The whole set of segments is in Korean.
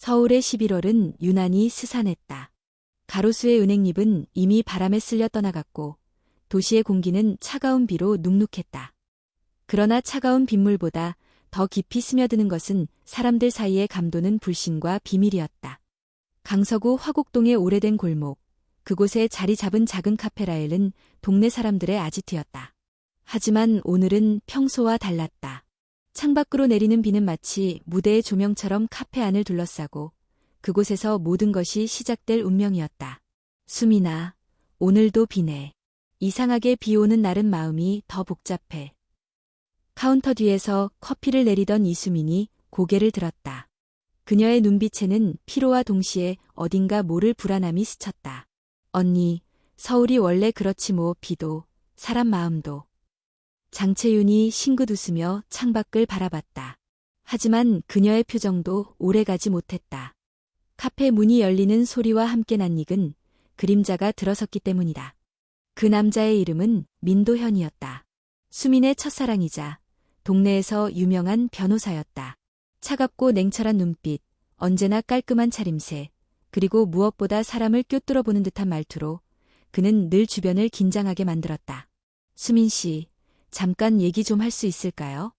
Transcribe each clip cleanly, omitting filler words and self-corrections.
서울의 11월은 유난히 스산했다. 가로수의 은행잎은 이미 바람에 쓸려 떠나갔고 도시의 공기는 차가운 비로 눅눅했다. 그러나 차가운 빗물보다 더 깊이 스며드는 것은 사람들 사이에 감도는 불신과 비밀이었다. 강서구 화곡동의 오래된 골목, 그곳에 자리 잡은 작은 카페라엘은 동네 사람들의 아지트였다. 하지만 오늘은 평소와 달랐다. 창밖으로 내리는 비는 마치 무대의 조명처럼 카페 안을 둘러싸고 그곳에서 모든 것이 시작될 운명이었다. 수민아, 오늘도 비네. 이상하게 비 오는 날은 마음이 더 복잡해. 카운터 뒤에서 커피를 내리던 이수민이 고개를 들었다. 그녀의 눈빛에는 피로와 동시에 어딘가 모를 불안함이 스쳤다. 언니, 서울이 원래 그렇지 뭐 비도, 사람 마음도. 장채윤이 싱긋 웃으며 창밖을 바라봤다. 하지만 그녀의 표정도 오래가지 못했다. 카페 문이 열리는 소리와 함께 낯익은 그림자가 들어섰기 때문이다. 그 남자의 이름은 민도현이었다. 수민의 첫사랑이자 동네에서 유명한 변호사였다. 차갑고 냉철한 눈빛, 언제나 깔끔한 차림새, 그리고 무엇보다 사람을 꿰뚫어 보는 듯한 말투로 그는 늘 주변을 긴장하게 만들었다. 수민 씨, 잠깐 얘기 좀 할 수 있을까요?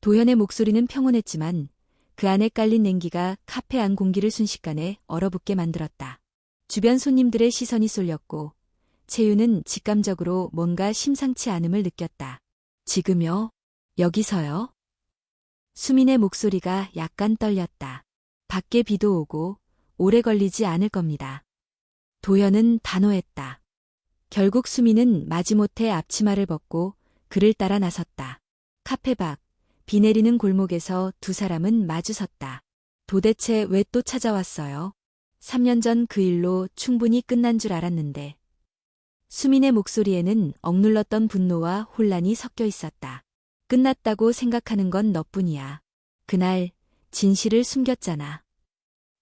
도현의 목소리는 평온했지만 그 안에 깔린 냉기가 카페 안 공기를 순식간에 얼어붙게 만들었다. 주변 손님들의 시선이 쏠렸고 채윤은 직감적으로 뭔가 심상치 않음을 느꼈다. 지금요? 여기서요? 수민의 목소리가 약간 떨렸다. 밖에 비도 오고 오래 걸리지 않을 겁니다. 도현은 단호했다. 결국 수민은 마지못해 앞치마를 벗고 그를 따라 나섰다. 카페 밖, 비 내리는 골목에서 두 사람은 마주섰다. 도대체 왜 또 찾아왔어요? 3년 전 그 일로 충분히 끝난 줄 알았는데. 수민의 목소리에는 억눌렀던 분노와 혼란이 섞여 있었다. 끝났다고 생각하는 건 너뿐이야. 그날 진실을 숨겼잖아.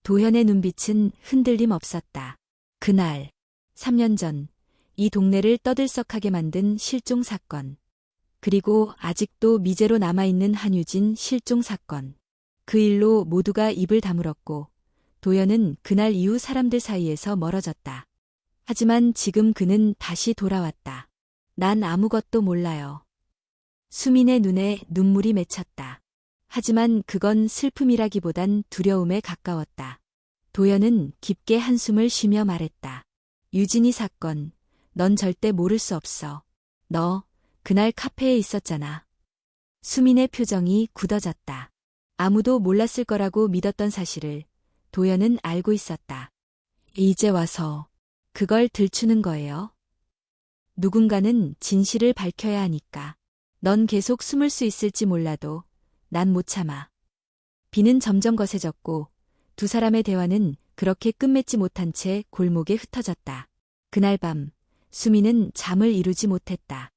도현의 눈빛은 흔들림 없었다. 그날, 3년 전, 이 동네를 떠들썩하게 만든 실종 사건. 그리고 아직도 미제로 남아있는 한유진 실종 사건. 그 일로 모두가 입을 다물었고 도현은 그날 이후 사람들 사이에서 멀어졌다. 하지만 지금 그는 다시 돌아왔다. 난 아무것도 몰라요. 수민의 눈에 눈물이 맺혔다. 하지만 그건 슬픔이라기보단 두려움에 가까웠다. 도현은 깊게 한숨을 쉬며 말했다. 유진이 사건, 넌 절대 모를 수 없어. 너 그날 카페에 있었잖아. 수민의 표정이 굳어졌다. 아무도 몰랐을 거라고 믿었던 사실을 도현은 알고 있었다. 이제 와서 그걸 들추는 거예요. 누군가는 진실을 밝혀야 하니까. 넌 계속 숨을 수 있을지 몰라도 난 못 참아. 비는 점점 거세졌고 두 사람의 대화는 그렇게 끝맺지 못한 채 골목에 흩어졌다. 그날 밤 수민은 잠을 이루지 못했다.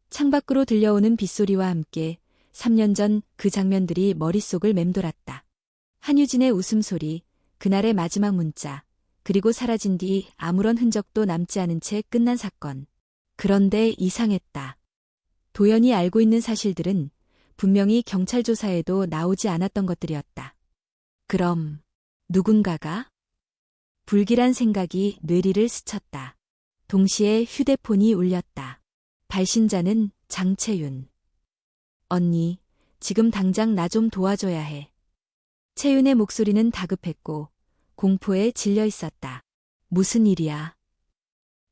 창밖으로 들려오는 빗소리와 함께 3년 전 그 장면들이 머릿속을 맴돌았다. 한유진의 웃음소리, 그날의 마지막 문자, 그리고 사라진 뒤 아무런 흔적도 남지 않은 채 끝난 사건. 그런데 이상했다. 도연이 알고 있는 사실들은 분명히 경찰 조사에도 나오지 않았던 것들이었다. 그럼 누군가가? 불길한 생각이 뇌리를 스쳤다. 동시에 휴대폰이 울렸다. 발신자는 장채윤. 언니, 지금 당장 나 좀 도와줘야 해. 채윤의 목소리는 다급했고 공포에 질려 있었다. 무슨 일이야?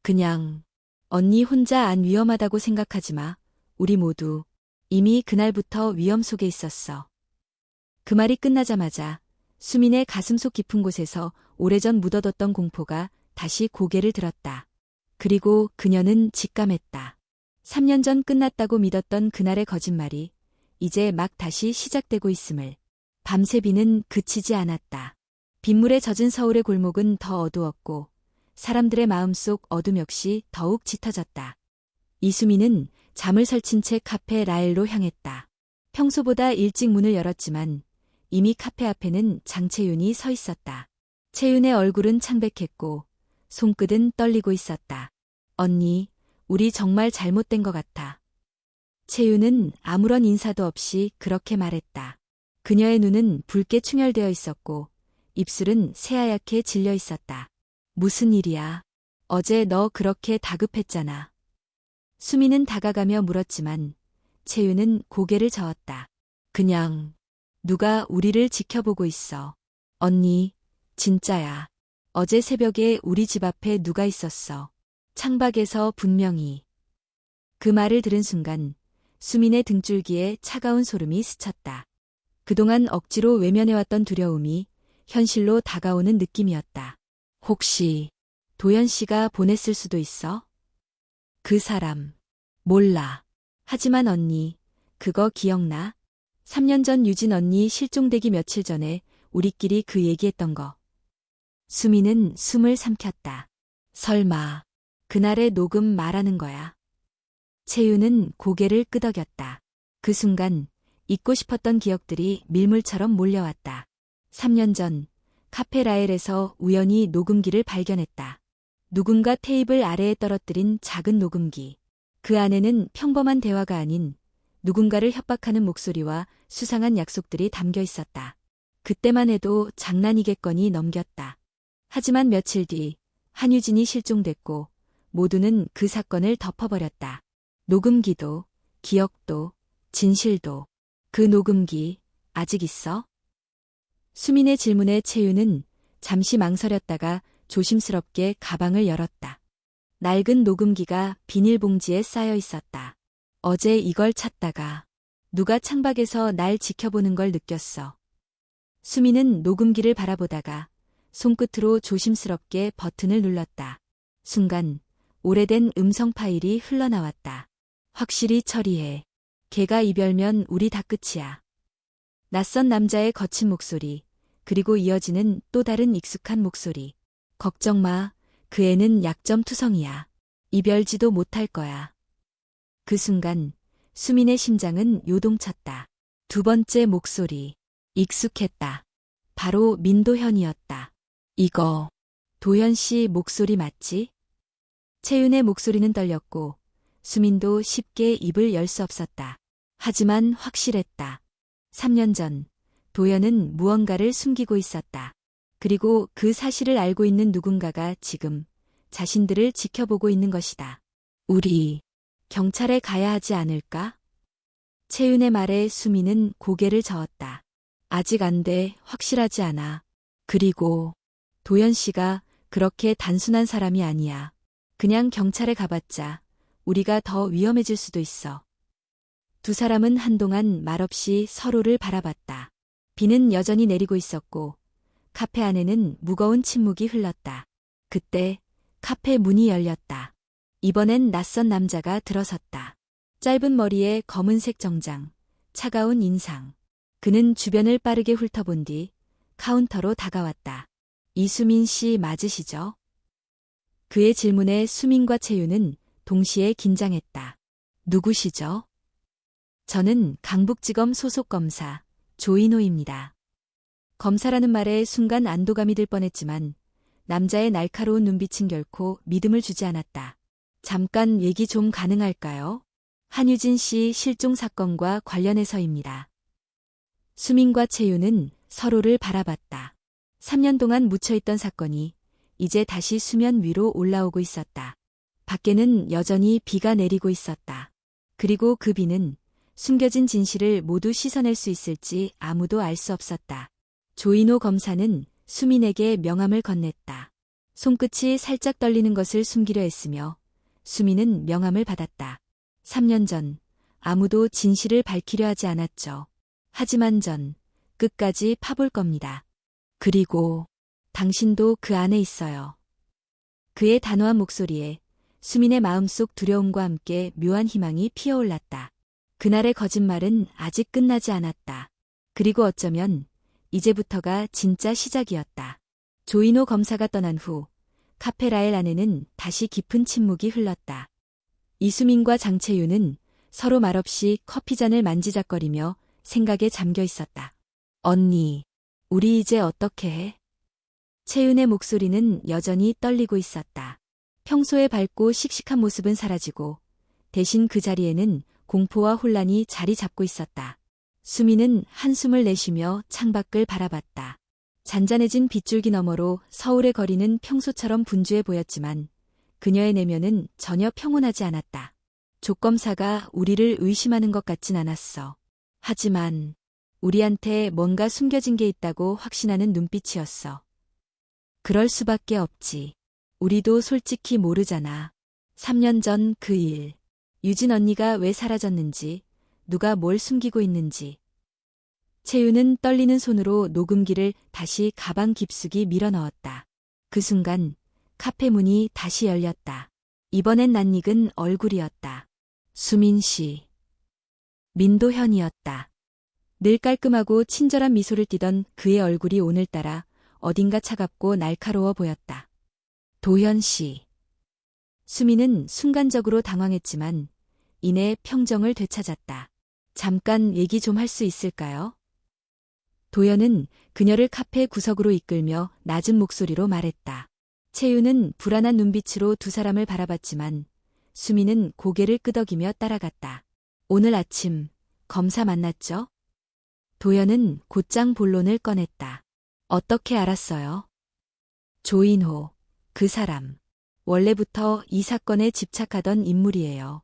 그냥 언니 혼자 안 위험하다고 생각하지 마. 우리 모두 이미 그날부터 위험 속에 있었어. 그 말이 끝나자마자 수민의 가슴속 깊은 곳에서 오래전 묻어뒀던 공포가 다시 고개를 들었다. 그리고 그녀는 직감했다. 3년 전 끝났다고 믿었던 그날의 거짓말이 이제 막 다시 시작되고 있음을. 밤새 비는 그치지 않았다. 빗물에 젖은 서울의 골목은 더 어두웠고 사람들의 마음속 어둠 역시 더욱 짙어졌다. 이수민은 잠을 설친 채 카페 라엘로 향했다. 평소보다 일찍 문을 열었지만 이미 카페 앞에는 장채윤이 서 있었다. 채윤의 얼굴은 창백했고 손끝은 떨리고 있었다. 언니, 우리 정말 잘못된 것 같아. 채윤은 아무런 인사도 없이 그렇게 말했다. 그녀의 눈은 붉게 충혈되어 있었고 입술은 새하얗게 질려 있었다. 무슨 일이야? 어제 너 그렇게 다급했잖아. 수미는 다가가며 물었지만 채윤은 고개를 저었다. 그냥 누가 우리를 지켜보고 있어. 언니, 진짜야. 어제 새벽에 우리 집 앞에 누가 있었어. 창밖에서 분명히. 그 말을 들은 순간 수민의 등줄기에 차가운 소름이 스쳤다. 그동안 억지로 외면해왔던 두려움이 현실로 다가오는 느낌이었다. 혹시 도연 씨가 보냈을 수도 있어? 그 사람. 몰라. 하지만 언니, 그거 기억나? 3년 전 유진 언니 실종되기 며칠 전에 우리끼리 그 얘기했던 거. 수미는 숨을 삼켰다. 설마 그날의 녹음 말하는 거야? 채윤은 고개를 끄덕였다. 그 순간 잊고 싶었던 기억들이 밀물처럼 몰려왔다. 3년 전 카페 라엘에서 우연히 녹음기를 발견했다. 누군가 테이블 아래에 떨어뜨린 작은 녹음기. 그 안에는 평범한 대화가 아닌 누군가를 협박하는 목소리와 수상한 약속들이 담겨 있었다. 그때만 해도 장난이겠거니 넘겼다. 하지만 며칠 뒤 한유진이 실종됐고 모두는 그 사건을 덮어버렸다. 녹음기도, 기억도, 진실도. 그 녹음기 아직 있어? 수민의 질문에 채윤은 잠시 망설였다가 조심스럽게 가방을 열었다. 낡은 녹음기가 비닐봉지에 쌓여 있었다. 어제 이걸 찾다가 누가 창밖에서 날 지켜보는 걸 느꼈어. 수민은 녹음기를 바라보다가 손끝으로 조심스럽게 버튼을 눌렀다. 순간 오래된 음성 파일이 흘러나왔다. 확실히 처리해. 걔가 이별면 우리 다 끝이야. 낯선 남자의 거친 목소리, 그리고 이어지는 또 다른 익숙한 목소리. 걱정 마. 그 애는 약점투성이야. 이별지도 못할 거야. 그 순간 수민의 심장은 요동쳤다. 두 번째 목소리. 익숙했다. 바로 민도현이었다. 이거 도현 씨 목소리 맞지? 채윤의 목소리는 떨렸고 수민도 쉽게 입을 열 수 없었다. 하지만 확실했다. 3년 전 도연은 무언가를 숨기고 있었다. 그리고 그 사실을 알고 있는 누군가가 지금 자신들을 지켜보고 있는 것이다. 우리 경찰에 가야 하지 않을까? 채윤의 말에 수민은 고개를 저었다. 아직 안 돼. 확실하지 않아. 그리고 도연 씨가 그렇게 단순한 사람이 아니야. 그냥 경찰에 가봤자 우리가 더 위험해질 수도 있어. 두 사람은 한동안 말없이 서로를 바라봤다. 비는 여전히 내리고 있었고 카페 안에는 무거운 침묵이 흘렀다. 그때 카페 문이 열렸다. 이번엔 낯선 남자가 들어섰다. 짧은 머리에 검은색 정장, 차가운 인상. 그는 주변을 빠르게 훑어본 뒤 카운터로 다가왔다. 이수민 씨 맞으시죠? 그의 질문에 수민과 채윤은 동시에 긴장했다. 누구시죠? 저는 강북지검 소속 검사 조인호입니다. 검사라는 말에 순간 안도감이 들 뻔했지만 남자의 날카로운 눈빛은 결코 믿음을 주지 않았다. 잠깐 얘기 좀 가능할까요? 한유진 씨 실종 사건과 관련해서입니다. 수민과 채윤은 서로를 바라봤다. 3년 동안 묻혀있던 사건이 이제 다시 수면 위로 올라오고 있었다. 밖에는 여전히 비가 내리고 있었다. 그리고 그 비는 숨겨진 진실을 모두 씻어낼 수 있을지 아무도 알 수 없었다. 조인호 검사는 수민에게 명함을 건넸다. 손끝이 살짝 떨리는 것을 숨기려 했으며 수민은 명함을 받았다. 3년 전 아무도 진실을 밝히려 하지 않았죠. 하지만 전 끝까지 파볼 겁니다. 그리고 당신도 그 안에 있어요. 그의 단호한 목소리에 수민의 마음속 두려움과 함께 묘한 희망이 피어올랐다. 그날의 거짓말은 아직 끝나지 않았다. 그리고 어쩌면 이제부터가 진짜 시작이었다. 조인호 검사가 떠난 후 카페 라엘 안에는 다시 깊은 침묵이 흘렀다. 이수민과 장채윤은 서로 말없이 커피잔을 만지작거리며 생각에 잠겨 있었다. 언니, 우리 이제 어떻게 해? 채윤의 목소리는 여전히 떨리고 있었다. 평소의 밝고 씩씩한 모습은 사라지고 대신 그 자리에는 공포와 혼란이 자리 잡고 있었다. 수민은 한숨을 내쉬며 창밖을 바라봤다. 잔잔해진 빗줄기 너머로 서울의 거리는 평소처럼 분주해 보였지만 그녀의 내면은 전혀 평온하지 않았다. 족검사가 우리를 의심하는 것 같진 않았어. 하지만 우리한테 뭔가 숨겨진 게 있다고 확신하는 눈빛이었어. 그럴 수밖에 없지. 우리도 솔직히 모르잖아. 3년 전 그 일. 유진 언니가 왜 사라졌는지, 누가 뭘 숨기고 있는지. 채윤은 떨리는 손으로 녹음기를 다시 가방 깊숙이 밀어넣었다. 그 순간 카페 문이 다시 열렸다. 이번엔 낯익은 얼굴이었다. 수민 씨. 민도현이었다. 늘 깔끔하고 친절한 미소를 띠던 그의 얼굴이 오늘따라 어딘가 차갑고 날카로워 보였다. 도현 씨. 수민은 순간적으로 당황했지만 이내 평정을 되찾았다. 잠깐 얘기 좀 할 수 있을까요? 도현은 그녀를 카페 구석으로 이끌며 낮은 목소리로 말했다. 채윤은 불안한 눈빛으로 두 사람을 바라봤지만 수민은 고개를 끄덕이며 따라갔다. 오늘 아침 검사 만났죠? 도현은 곧장 본론을 꺼냈다. 어떻게 알았어요? 조인호, 그 사람. 원래부터 이 사건에 집착하던 인물이에요.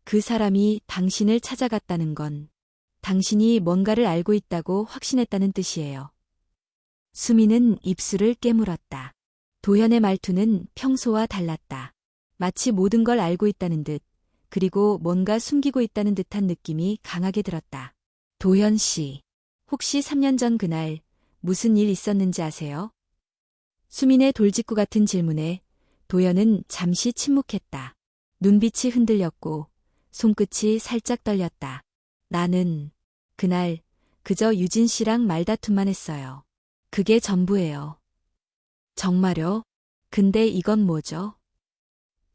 그 사람이 당신을 찾아갔다는 건 당신이 뭔가를 알고 있다고 확신했다는 뜻이에요. 수민은 입술을 깨물었다. 도현의 말투는 평소와 달랐다. 마치 모든 걸 알고 있다는 듯, 그리고 뭔가 숨기고 있다는 듯한 느낌이 강하게 들었다. 도현 씨, 혹시 3년 전 그날 무슨 일 있었는지 아세요? 수민의 돌직구 같은 질문에 도현은 잠시 침묵했다. 눈빛이 흔들렸고 손끝이 살짝 떨렸다. 나는 그날 그저 유진 씨랑 말다툼만 했어요. 그게 전부예요. 정말요? 근데 이건 뭐죠?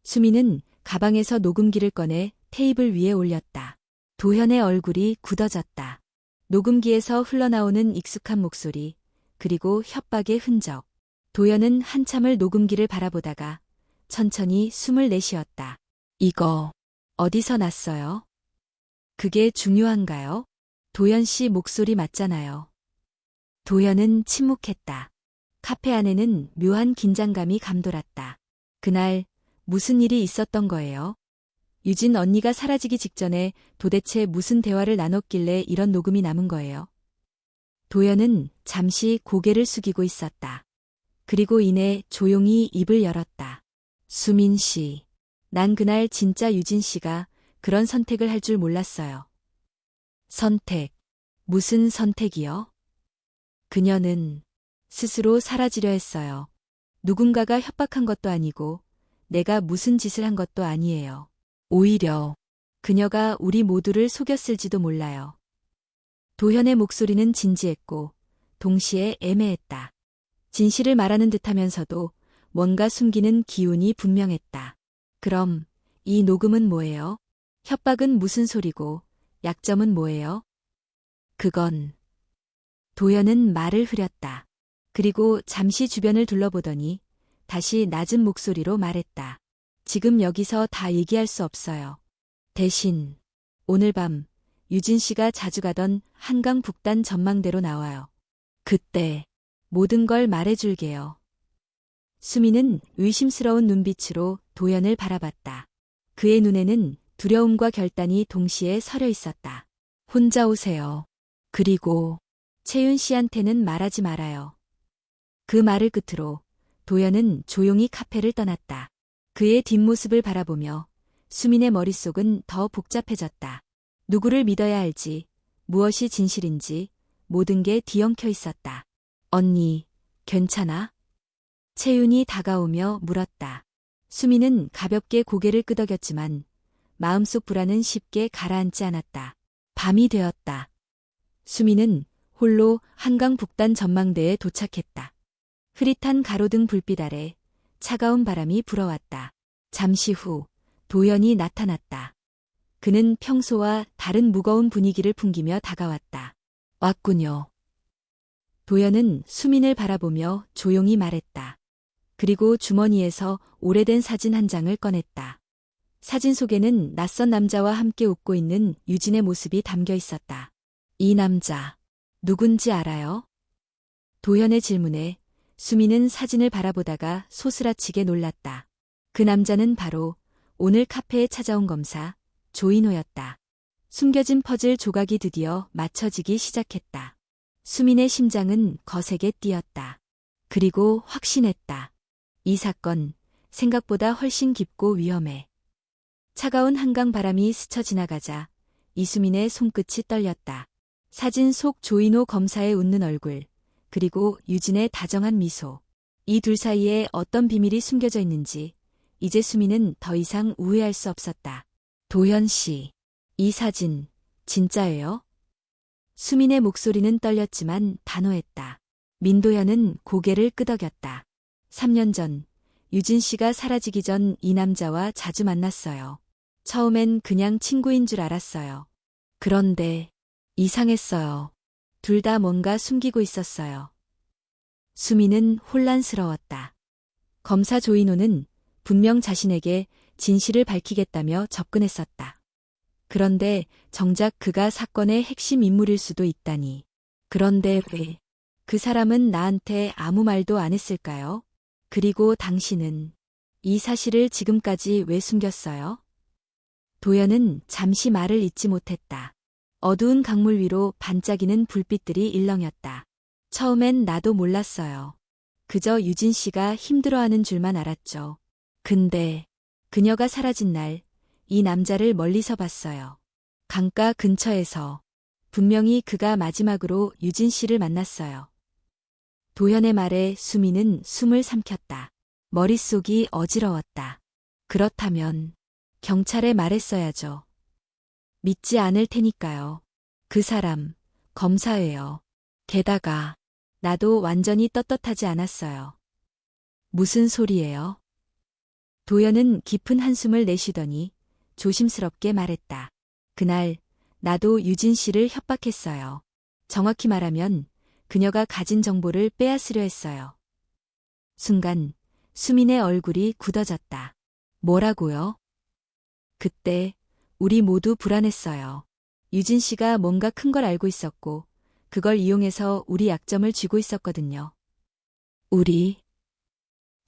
수민은 가방에서 녹음기를 꺼내 테이블 위에 올렸다. 도현의 얼굴이 굳어졌다. 녹음기에서 흘러나오는 익숙한 목소리, 그리고 협박의 흔적. 도현은 한참을 녹음기를 바라보다가 천천히 숨을 내쉬었다. 이거 어디서 났어요? 그게 중요한가요? 도현 씨 목소리 맞잖아요. 도현은 침묵했다. 카페 안에는 묘한 긴장감이 감돌았다. 그날 무슨 일이 있었던 거예요? 유진 언니가 사라지기 직전에 도대체 무슨 대화를 나눴길래 이런 녹음이 남은 거예요? 도현은 잠시 고개를 숙이고 있었다. 그리고 이내 조용히 입을 열었다. 수민 씨, 난 그날 진짜 유진 씨가 그런 선택을 할 줄 몰랐어요. 선택. 무슨 선택이요? 그녀는 스스로 사라지려 했어요. 누군가가 협박한 것도 아니고 내가 무슨 짓을 한 것도 아니에요. 오히려 그녀가 우리 모두를 속였을지도 몰라요. 도현의 목소리는 진지했고 동시에 애매했다. 진실을 말하는 듯하면서도 뭔가 숨기는 기운이 분명했다. 그럼 이 녹음은 뭐예요? 협박은 무슨 소리고 약점은 뭐예요? 그건... 도현은 말을 흐렸다. 그리고 잠시 주변을 둘러보더니 다시 낮은 목소리로 말했다. 지금 여기서 다 얘기할 수 없어요. 대신 오늘 밤 유진 씨가 자주 가던 한강 북단 전망대로 나와요. 그때 모든 걸 말해줄게요. 수민은 의심스러운 눈빛으로 도현을 바라봤다. 그의 눈에는 두려움과 결단이 동시에 서려 있었다. 혼자 오세요. 그리고 채윤 씨한테는 말하지 말아요. 그 말을 끝으로 도현은 조용히 카페를 떠났다. 그의 뒷모습을 바라보며 수민의 머릿속은 더 복잡해졌다. 누구를 믿어야 할지, 무엇이 진실인지 모든 게 뒤엉켜 있었다. 언니, 괜찮아? 채윤이 다가오며 물었다. 수민은 가볍게 고개를 끄덕였지만 마음속 불안은 쉽게 가라앉지 않았다. 밤이 되었다. 수민은 홀로 한강 북단 전망대에 도착했다. 흐릿한 가로등 불빛 아래 차가운 바람이 불어왔다. 잠시 후 도현이 나타났다. 그는 평소와 다른 무거운 분위기를 풍기며 다가왔다. 왔군요. 도현은 수민을 바라보며 조용히 말했다. 그리고 주머니에서 오래된 사진 한 장을 꺼냈다. 사진 속에는 낯선 남자와 함께 웃고 있는 유진의 모습이 담겨 있었다. 이 남자, 누군지 알아요? 도현의 질문에 수미는 사진을 바라보다가 소스라치게 놀랐다. 그 남자는 바로 오늘 카페에 찾아온 검사 조인호였다. 숨겨진 퍼즐 조각이 드디어 맞춰지기 시작했다. 수민의 심장은 거세게 뛰었다. 그리고 확신했다. 이 사건 생각보다 훨씬 깊고 위험해. 차가운 한강 바람이 스쳐 지나가자 이수민의 손끝이 떨렸다. 사진 속 조인호 검사의 웃는 얼굴, 그리고 유진의 다정한 미소. 이 둘 사이에 어떤 비밀이 숨겨져 있는지 이제 수민은 더 이상 우회할 수 없었다. 도현 씨, 이 사진 진짜예요? 수민의 목소리는 떨렸지만 단호했다. 민도현은 고개를 끄덕였다. 3년 전 유진 씨가 사라지기 전 이 남자와 자주 만났어요. 처음엔 그냥 친구인 줄 알았어요. 그런데 이상했어요. 둘 다 뭔가 숨기고 있었어요. 수민은 혼란스러웠다. 검사 조인호는 분명 자신에게 진실을 밝히겠다며 접근했었다. 그런데 정작 그가 사건의 핵심 인물일 수도 있다니. 그런데 왜 그 사람은 나한테 아무 말도 안 했을까요? 그리고 당신은 이 사실을 지금까지 왜 숨겼어요? 도연은 잠시 말을 잇지 못했다. 어두운 강물 위로 반짝이는 불빛들이 일렁였다. 처음엔 나도 몰랐어요. 그저 유진 씨가 힘들어하는 줄만 알았죠. 근데 그녀가 사라진 날 이 남자를 멀리서 봤어요. 강가 근처에서. 분명히 그가 마지막으로 유진 씨를 만났어요. 도현의 말에 수미는 숨을 삼켰다. 머릿속이 어지러웠다. 그렇다면 경찰에 말했어야죠. 믿지 않을 테니까요. 그 사람 검사예요. 게다가 나도 완전히 떳떳하지 않았어요. 무슨 소리예요? 도연은 깊은 한숨을 내쉬더니 조심스럽게 말했다. 그날 나도 유진 씨를 협박했어요. 정확히 말하면 그녀가 가진 정보를 빼앗으려 했어요. 순간 수민의 얼굴이 굳어졌다. 뭐라고요? 그때 우리 모두 불안했어요. 유진 씨가 뭔가 큰 걸 알고 있었고 그걸 이용해서 우리 약점을 쥐고 있었거든요. 우리.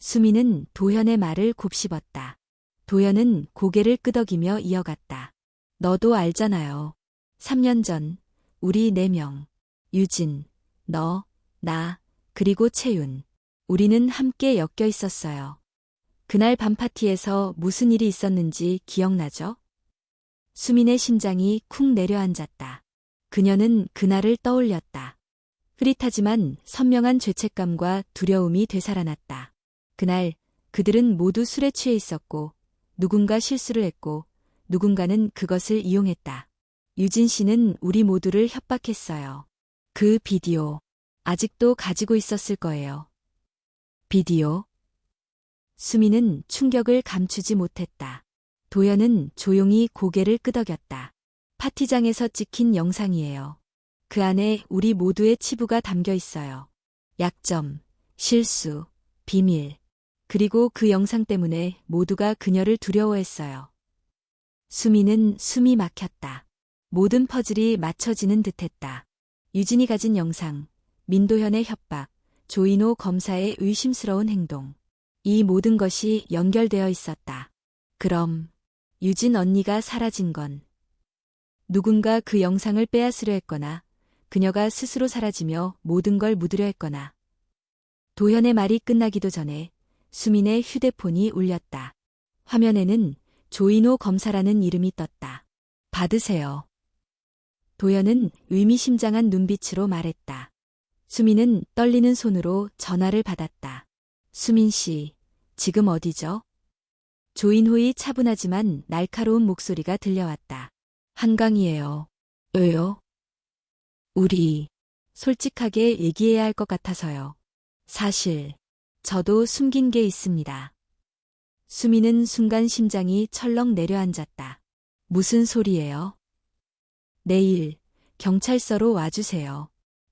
수민은 도현의 말을 곱씹었다. 도현은 고개를 끄덕이며 이어갔다. 너도 알잖아요. 3년 전 우리 4명. 유진, 너, 나, 그리고 채윤. 우리는 함께 엮여 있었어요. 그날 밤 파티에서 무슨 일이 있었는지 기억나죠? 수민의 심장이 쿵 내려앉았다. 그녀는 그날을 떠올렸다. 흐릿하지만 선명한 죄책감과 두려움이 되살아났다. 그날 그들은 모두 술에 취해 있었고 누군가 실수를 했고 누군가는 그것을 이용했다. 유진 씨는 우리 모두를 협박했어요. 그 비디오 아직도 가지고 있었을 거예요. 비디오? 수미는 충격을 감추지 못했다. 도연은 조용히 고개를 끄덕였다. 파티장에서 찍힌 영상이에요. 그 안에 우리 모두의 치부가 담겨 있어요. 약점, 실수, 비밀. 그리고 그 영상 때문에 모두가 그녀를 두려워했어요. 수미는 숨이 막혔다. 모든 퍼즐이 맞춰지는 듯했다. 유진이 가진 영상, 민도현의 협박, 조인호 검사의 의심스러운 행동. 이 모든 것이 연결되어 있었다. 그럼 유진 언니가 사라진 건 누군가 그 영상을 빼앗으려 했거나 그녀가 스스로 사라지며 모든 걸 묻으려 했거나. 도현의 말이 끝나기도 전에 수민의 휴대폰이 울렸다. 화면에는 조인호 검사라는 이름이 떴다. 받으세요. 도현은 의미심장한 눈빛으로 말했다. 수민은 떨리는 손으로 전화를 받았다. 수민 씨, 지금 어디죠? 조인호의 차분하지만 날카로운 목소리가 들려왔다. 한강이에요. 왜요? 우리 솔직하게 얘기해야 할 것 같아서요. 사실 저도 숨긴 게 있습니다. 수미는 순간 심장이 철렁 내려앉았다. 무슨 소리예요? 내일 경찰서로 와주세요.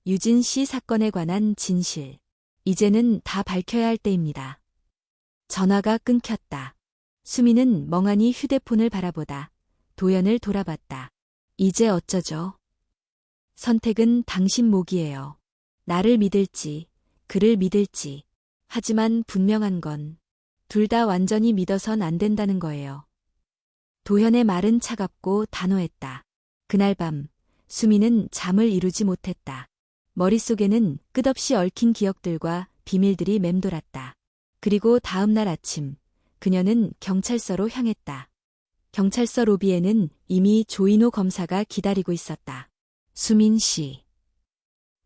유진 씨 사건에 관한 진실. 이제는 다 밝혀야 할 때입니다. 전화가 끊겼다. 수미는 멍하니 휴대폰을 바라보다 도연을 돌아봤다. 이제 어쩌죠? 선택은 당신 몫이에요. 나를 믿을지 그를 믿을지. 하지만 분명한 건 둘 다 완전히 믿어선 안 된다는 거예요. 도현의 말은 차갑고 단호했다. 그날 밤 수미는 잠을 이루지 못했다. 머릿속에는 끝없이 얽힌 기억들과 비밀들이 맴돌았다. 그리고 다음 날 아침 그녀는 경찰서로 향했다. 경찰서 로비에는 이미 조인호 검사가 기다리고 있었다. 수민 씨.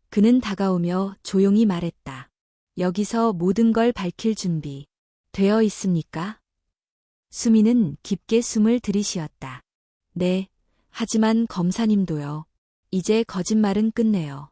그는 다가오며 조용히 말했다. 여기서 모든 걸 밝힐 준비 되어 있습니까? 수민은 깊게 숨을 들이쉬었다. 네, 하지만 검사님도요. 이제 거짓말은 끝내요.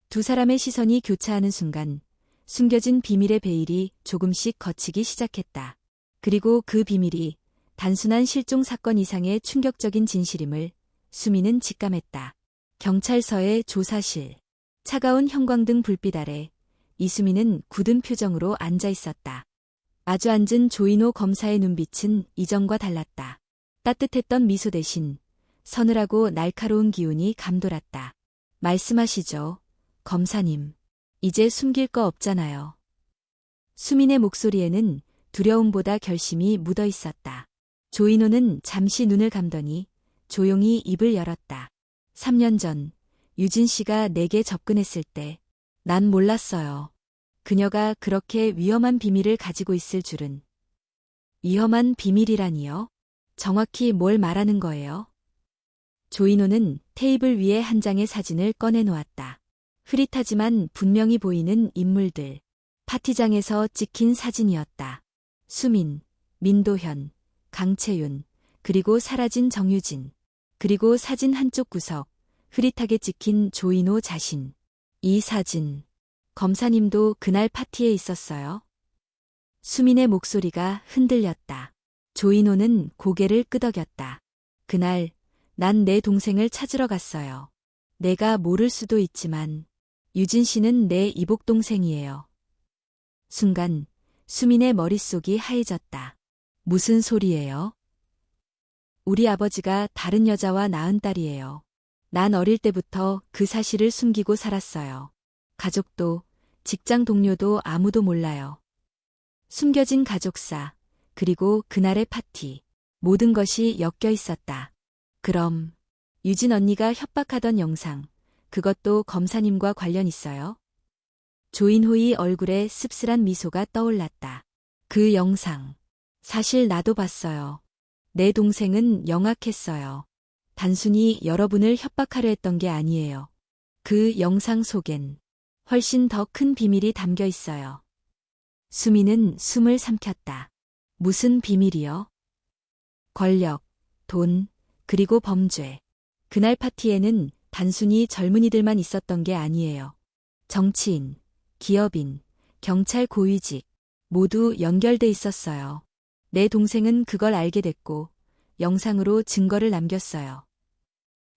두 사람의 시선이 교차하는 순간 숨겨진 비밀의 베일이 조금씩 걷히기 시작했다. 그리고 그 비밀이 단순한 실종 사건 이상의 충격적인 진실임을 수미는 직감했다. 경찰서의 조사실. 차가운 형광등 불빛 아래 이수미는 굳은 표정으로 앉아 있었다. 마주 앉은 조인호 검사의 눈빛은 이전과 달랐다. 따뜻했던 미소 대신 서늘하고 날카로운 기운이 감돌았다. 말씀하시죠, 검사님. 이제 숨길 거 없잖아요. 수민의 목소리에는 두려움보다 결심이 묻어 있었다. 조인호는 잠시 눈을 감더니 조용히 입을 열었다. 3년 전 유진 씨가 내게 접근했을 때 난 몰랐어요. 그녀가 그렇게 위험한 비밀을 가지고 있을 줄은. 위험한 비밀이라니요? 정확히 뭘 말하는 거예요? 조인호는 테이블 위에 한 장의 사진을 꺼내놓았다. 흐릿하지만 분명히 보이는 인물들. 파티장에서 찍힌 사진이었다. 수민, 민도현, 강채윤, 그리고 사라진 정유진. 그리고 사진 한쪽 구석, 흐릿하게 찍힌 조인호 자신. 이 사진, 검사님도 그날 파티에 있었어요? 수민의 목소리가 흔들렸다. 조인호는 고개를 끄덕였다. 그날 난 내 동생을 찾으러 갔어요. 내가 모를 수도 있지만 유진 씨는 내 이복동생이에요. 순간 수민의 머릿속이 하얘졌다. 무슨 소리예요? 우리 아버지가 다른 여자와 낳은 딸이에요. 난 어릴 때부터 그 사실을 숨기고 살았어요. 가족도, 직장 동료도 아무도 몰라요. 숨겨진 가족사, 그리고 그날의 파티, 모든 것이 엮여 있었다. 그럼, 유진 언니가 협박하던 영상, 그것도 검사님과 관련 있어요? 조인호의 얼굴에 씁쓸한 미소가 떠올랐다. 그 영상, 사실 나도 봤어요. 내 동생은 영악했어요. 단순히 여러분을 협박하려 했던 게 아니에요. 그 영상 속엔 훨씬 더 큰 비밀이 담겨 있어요. 수미는 숨을 삼켰다. 무슨 비밀이요? 권력, 돈, 그리고 범죄. 그날 파티에는 단순히 젊은이들만 있었던 게 아니에요. 정치인, 기업인, 경찰 고위직, 모두 연결돼 있었어요. 내 동생은 그걸 알게 됐고, 영상으로 증거를 남겼어요.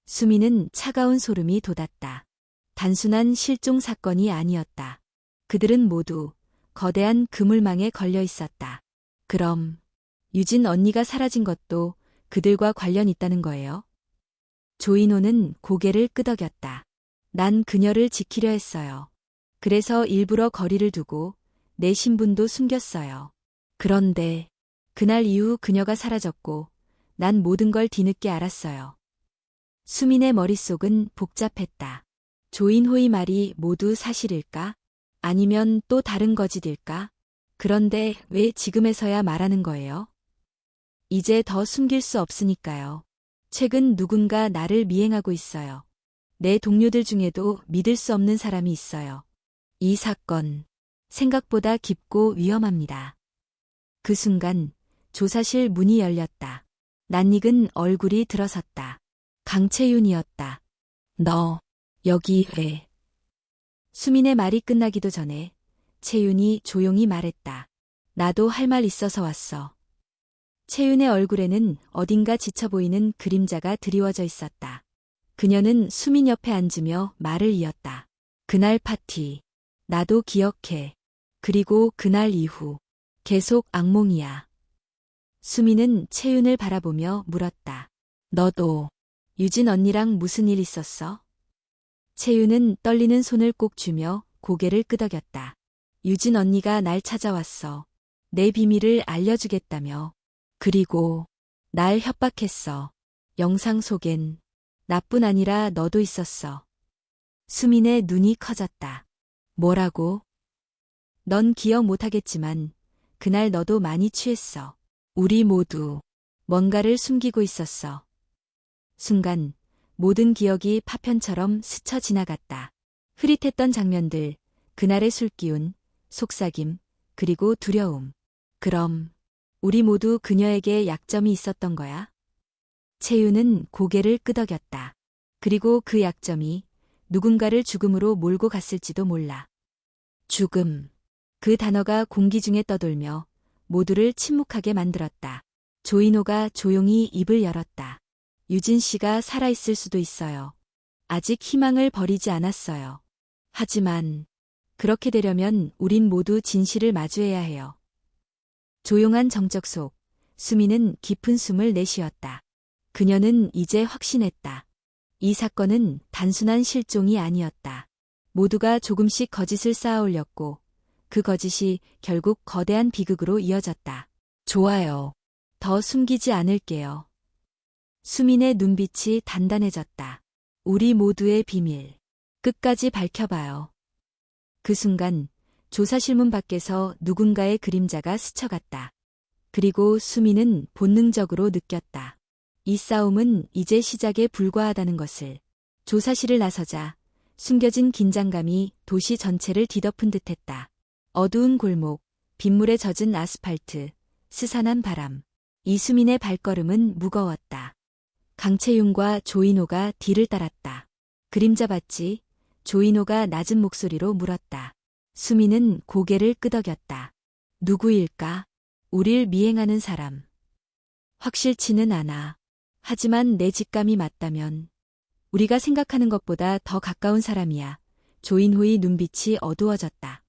수미는 차가운 소름이 돋았다. 단순한 실종 사건이 아니었다. 그들은 모두 거대한 그물망에 걸려 있었다. 그럼 유진 언니가 사라진 것도 그들과 관련 있다는 거예요? 조인호는 고개를 끄덕였다. 난 그녀를 지키려 했어요. 그래서 일부러 거리를 두고 내 신분도 숨겼어요. 그런데 그날 이후 그녀가 사라졌고 난 모든 걸 뒤늦게 알았어요. 수민의 머릿속은 복잡했다. 조인호의 말이 모두 사실일까? 아니면 또 다른 거짓일까? 그런데 왜 지금에서야 말하는 거예요? 이제 더 숨길 수 없으니까요. 최근 누군가 나를 미행하고 있어요. 내 동료들 중에도 믿을 수 없는 사람이 있어요. 이 사건, 생각보다 깊고 위험합니다. 그 순간 조사실 문이 열렸다. 낯익은 얼굴이 들어섰다. 강채윤이었다. 너, 여기 왜? 수민의 말이 끝나기도 전에 채윤이 조용히 말했다. 나도 할 말 있어서 왔어. 채윤의 얼굴에는 어딘가 지쳐 보이는 그림자가 드리워져 있었다. 그녀는 수민 옆에 앉으며 말을 이었다. 그날 파티, 나도 기억해. 그리고 그날 이후, 계속 악몽이야. 수민은 채윤을 바라보며 물었다. 너도 유진 언니랑 무슨 일 있었어? 채윤은 떨리는 손을 꼭 쥐며 고개를 끄덕였다. 유진 언니가 날 찾아왔어. 내 비밀을 알려주겠다며. 그리고 날 협박했어. 영상 속엔 나뿐 아니라 너도 있었어. 수민의 눈이 커졌다. 뭐라고? 넌 기억 못하겠지만 그날 너도 많이 취했어. 우리 모두 뭔가를 숨기고 있었어. 순간 모든 기억이 파편처럼 스쳐 지나갔다. 흐릿했던 장면들, 그날의 술기운, 속삭임, 그리고 두려움. 그럼 우리 모두 그녀에게 약점이 있었던 거야? 채유는 고개를 끄덕였다. 그리고 그 약점이 누군가를 죽음으로 몰고 갔을지도 몰라. 죽음. 그 단어가 공기 중에 떠돌며 모두를 침묵하게 만들었다. 조인호가 조용히 입을 열었다. 유진 씨가 살아있을 수도 있어요. 아직 희망을 버리지 않았어요. 하지만 그렇게 되려면 우린 모두 진실을 마주해야 해요. 조용한 정적 속 수미는 깊은 숨을 내쉬었다. 그녀는 이제 확신했다. 이 사건은 단순한 실종이 아니었다. 모두가 조금씩 거짓을 쌓아 올렸고 그 거짓이 결국 거대한 비극으로 이어졌다. 좋아요. 더 숨기지 않을게요. 수민의 눈빛이 단단해졌다. 우리 모두의 비밀. 끝까지 밝혀봐요. 그 순간 조사실문 밖에서 누군가의 그림자가 스쳐갔다. 그리고 수민은 본능적으로 느꼈다. 이 싸움은 이제 시작에 불과하다는 것을. 조사실을 나서자 숨겨진 긴장감이 도시 전체를 뒤덮은 듯했다. 어두운 골목, 빗물에 젖은 아스팔트, 스산한 바람. 이수민의 발걸음은 무거웠다. 강채윤과 조인호가 뒤를 따랐다. 그림자 봤지? 조인호가 낮은 목소리로 물었다. 수민은 고개를 끄덕였다. 누구일까? 우릴 미행하는 사람. 확실치는 않아. 하지만 내 직감이 맞다면 우리가 생각하는 것보다 더 가까운 사람이야. 조인호의 눈빛이 어두워졌다.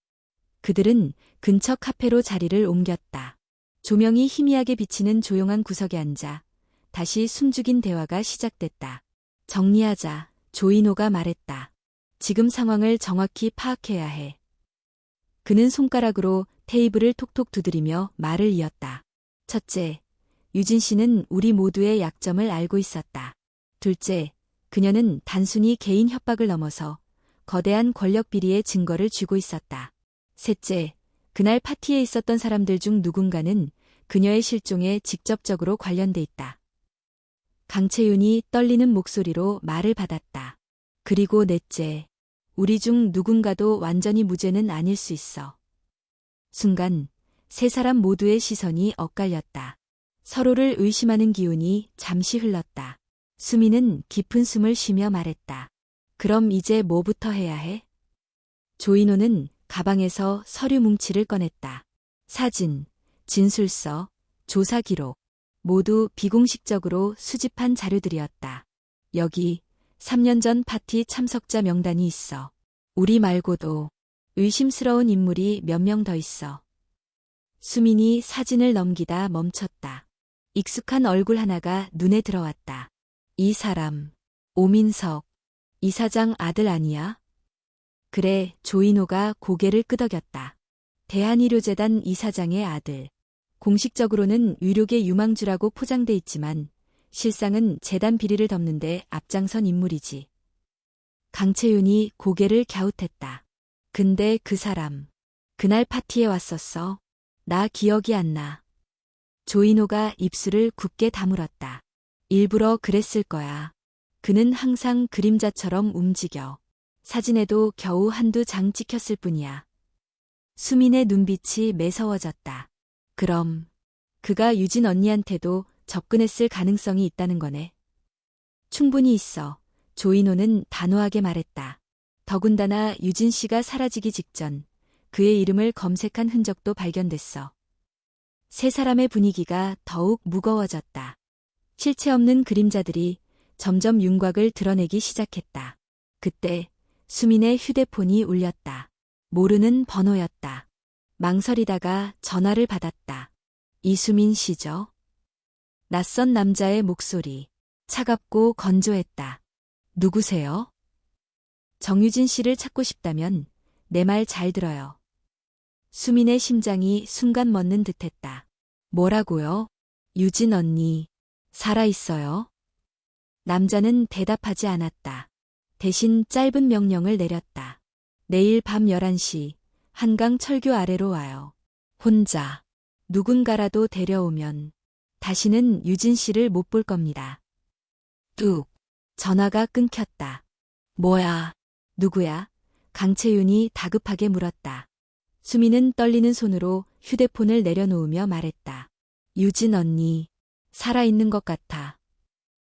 그들은 근처 카페로 자리를 옮겼다. 조명이 희미하게 비치는 조용한 구석에 앉아 다시 숨죽인 대화가 시작됐다. 정리하자. 조인호가 말했다. 지금 상황을 정확히 파악해야 해. 그는 손가락으로 테이블을 톡톡 두드리며 말을 이었다. 첫째, 유진 씨는 우리 모두의 약점을 알고 있었다. 둘째, 그녀는 단순히 개인 협박을 넘어서 거대한 권력 비리의 증거를 쥐고 있었다. 셋째, 그날 파티에 있었던 사람들 중 누군가는 그녀의 실종에 직접적으로 관련돼 있다. 강채윤이 떨리는 목소리로 말을 받았다. 그리고 넷째, 우리 중 누군가도 완전히 무죄는 아닐 수 있어. 순간 세 사람 모두의 시선이 엇갈렸다. 서로를 의심하는 기운이 잠시 흘렀다. 수미는 깊은 숨을 쉬며 말했다. 그럼 이제 뭐부터 해야 해? 조인호는 가방에서 서류 뭉치를 꺼냈다. 사진, 진술서, 조사 기록, 모두 비공식적으로 수집한 자료들이었다. 여기 3년 전 파티 참석자 명단이 있어. 우리 말고도 의심스러운 인물이 몇 명 더 있어. 수민이 사진을 넘기다 멈췄다. 익숙한 얼굴 하나가 눈에 들어왔다. 이 사람, 오민석, 이사장 아들 아니야? 그래, 조인호가 고개를 끄덕였다. 대한의료재단 이사장의 아들. 공식적으로는 의료계 유망주라고 포장돼 있지만 실상은 재단 비리를 덮는데 앞장선 인물이지. 강채윤이 고개를 갸웃했다. 근데 그 사람, 그날 파티에 왔었어. 나 기억이 안 나. 조인호가 입술을 굳게 다물었다. 일부러 그랬을 거야. 그는 항상 그림자처럼 움직여. 사진에도 겨우 한두 장 찍혔을 뿐이야. 수민의 눈빛이 매서워졌다. 그럼 그가 유진 언니한테도 접근했을 가능성이 있다는 거네. 충분히 있어. 조인호는 단호하게 말했다. 더군다나 유진 씨가 사라지기 직전 그의 이름을 검색한 흔적도 발견됐어. 세 사람의 분위기가 더욱 무거워졌다. 실체 없는 그림자들이 점점 윤곽을 드러내기 시작했다. 그때 수민의 휴대폰이 울렸다. 모르는 번호였다. 망설이다가 전화를 받았다. 이수민 씨죠? 낯선 남자의 목소리. 차갑고 건조했다. 누구세요? 정유진 씨를 찾고 싶다면 내 말 잘 들어요. 수민의 심장이 순간 멎는 듯했다. 뭐라고요? 유진 언니, 살아있어요? 남자는 대답하지 않았다. 대신 짧은 명령을 내렸다. 내일 밤 11시 한강 철교 아래로 와요. 혼자. 누군가라도 데려오면 다시는 유진 씨를 못 볼 겁니다. 뚝. 전화가 끊겼다. 뭐야? 누구야? 강채윤이 다급하게 물었다. 수미는 떨리는 손으로 휴대폰을 내려놓으며 말했다. 유진 언니, 살아있는 것 같아.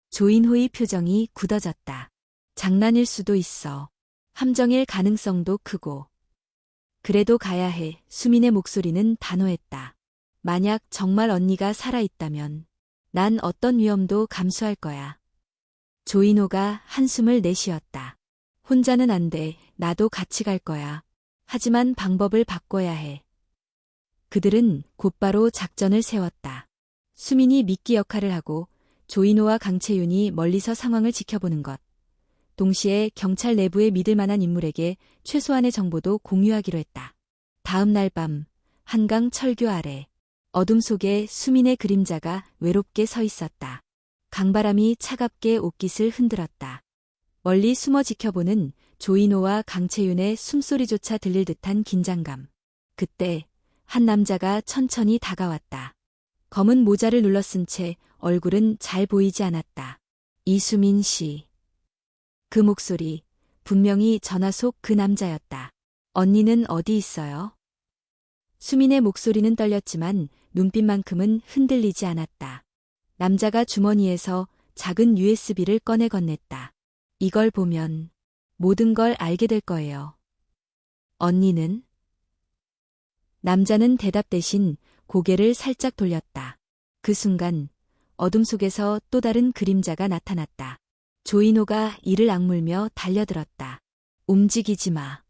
조인호의 표정이 굳어졌다. 장난일 수도 있어. 함정일 가능성도 크고. 그래도 가야 해. 수민의 목소리는 단호했다. 만약 정말 언니가 살아있다면 난 어떤 위험도 감수할 거야. 조인호가 한숨을 내쉬었다. 혼자는 안 돼. 나도 같이 갈 거야. 하지만 방법을 바꿔야 해. 그들은 곧바로 작전을 세웠다. 수민이 미끼 역할을 하고 조인호와 강채윤이 멀리서 상황을 지켜보는 것. 동시에 경찰 내부에 믿을 만한 인물에게 최소한의 정보도 공유하기로 했다. 다음 날 밤, 한강 철교 아래, 어둠 속에 수민의 그림자가 외롭게 서 있었다. 강바람이 차갑게 옷깃을 흔들었다. 멀리 숨어 지켜보는 조인호와 강채윤의 숨소리조차 들릴 듯한 긴장감. 그때 한 남자가 천천히 다가왔다. 검은 모자를 눌러쓴 채 얼굴은 잘 보이지 않았다. 이수민 씨. 그 목소리, 분명히 전화 속 그 남자였다. 언니는 어디 있어요? 수민의 목소리는 떨렸지만 눈빛만큼은 흔들리지 않았다. 남자가 주머니에서 작은 USB를 꺼내 건넸다. 이걸 보면 모든 걸 알게 될 거예요. 언니는? 남자는 대답 대신 고개를 살짝 돌렸다. 그 순간 어둠 속에서 또 다른 그림자가 나타났다. 조인호가 이를 악물며 달려들었다. 움직이지 마.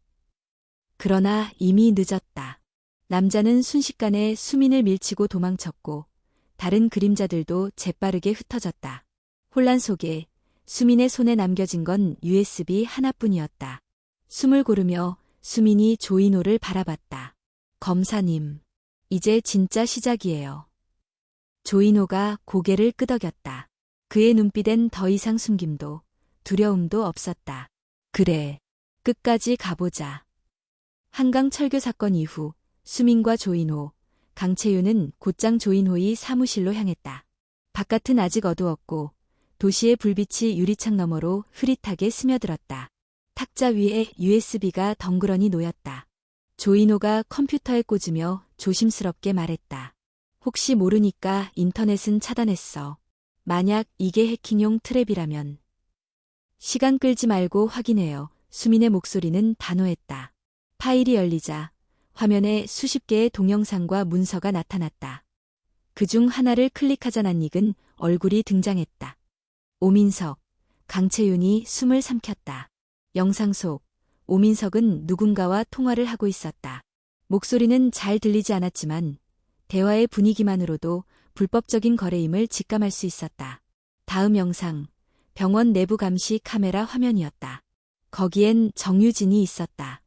그러나 이미 늦었다. 남자는 순식간에 수민을 밀치고 도망쳤고 다른 그림자들도 재빠르게 흩어졌다. 혼란 속에 수민의 손에 남겨진 건 USB 하나뿐이었다. 숨을 고르며 수민이 조인호를 바라봤다. 검사님, 이제 진짜 시작이에요. 조인호가 고개를 끄덕였다. 그의 눈빛엔 더 이상 숨김도 두려움도 없었다. 그래, 끝까지 가보자. 한강 철교 사건 이후 수민과 조인호, 강채윤은 곧장 조인호의 사무실로 향했다. 바깥은 아직 어두웠고 도시의 불빛이 유리창 너머로 흐릿하게 스며들었다. 탁자 위에 USB가 덩그러니 놓였다. 조인호가 컴퓨터에 꽂으며 조심스럽게 말했다. 혹시 모르니까 인터넷은 차단했어. 만약 이게 해킹용 트랩이라면. 시간 끌지 말고 확인해요. 수민의 목소리는 단호했다. 파일이 열리자 화면에 수십 개의 동영상과 문서가 나타났다. 그중 하나를 클릭하자 낯익은 얼굴이 등장했다. 오민석, 강채윤이 숨을 삼켰다. 영상 속 오민석은 누군가와 통화를 하고 있었다. 목소리는 잘 들리지 않았지만 대화의 분위기만으로도 불법적인 거래임을 직감할 수 있었다. 다음 영상, 병원 내부 감시 카메라 화면이었다. 거기엔 정유진이 있었다.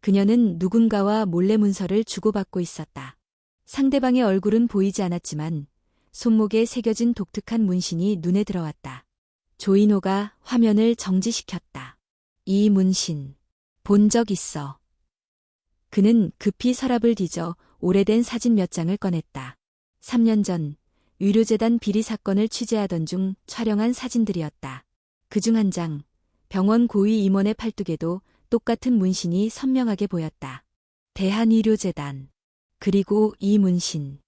그녀는 누군가와 몰래 문서를 주고받고 있었다. 상대방의 얼굴은 보이지 않았지만 손목에 새겨진 독특한 문신이 눈에 들어왔다. 조인호가 화면을 정지시켰다. 이 문신, 본 적 있어. 그는 급히 서랍을 뒤져 오래된 사진 몇 장을 꺼냈다. 3년 전 의료재단 비리 사건을 취재하던 중 촬영한 사진들이었다. 그중 한 장, 병원 고위 임원의 팔뚝에도 똑같은 문신이 선명하게 보였다. 대한의료재단. 그리고 이 문신.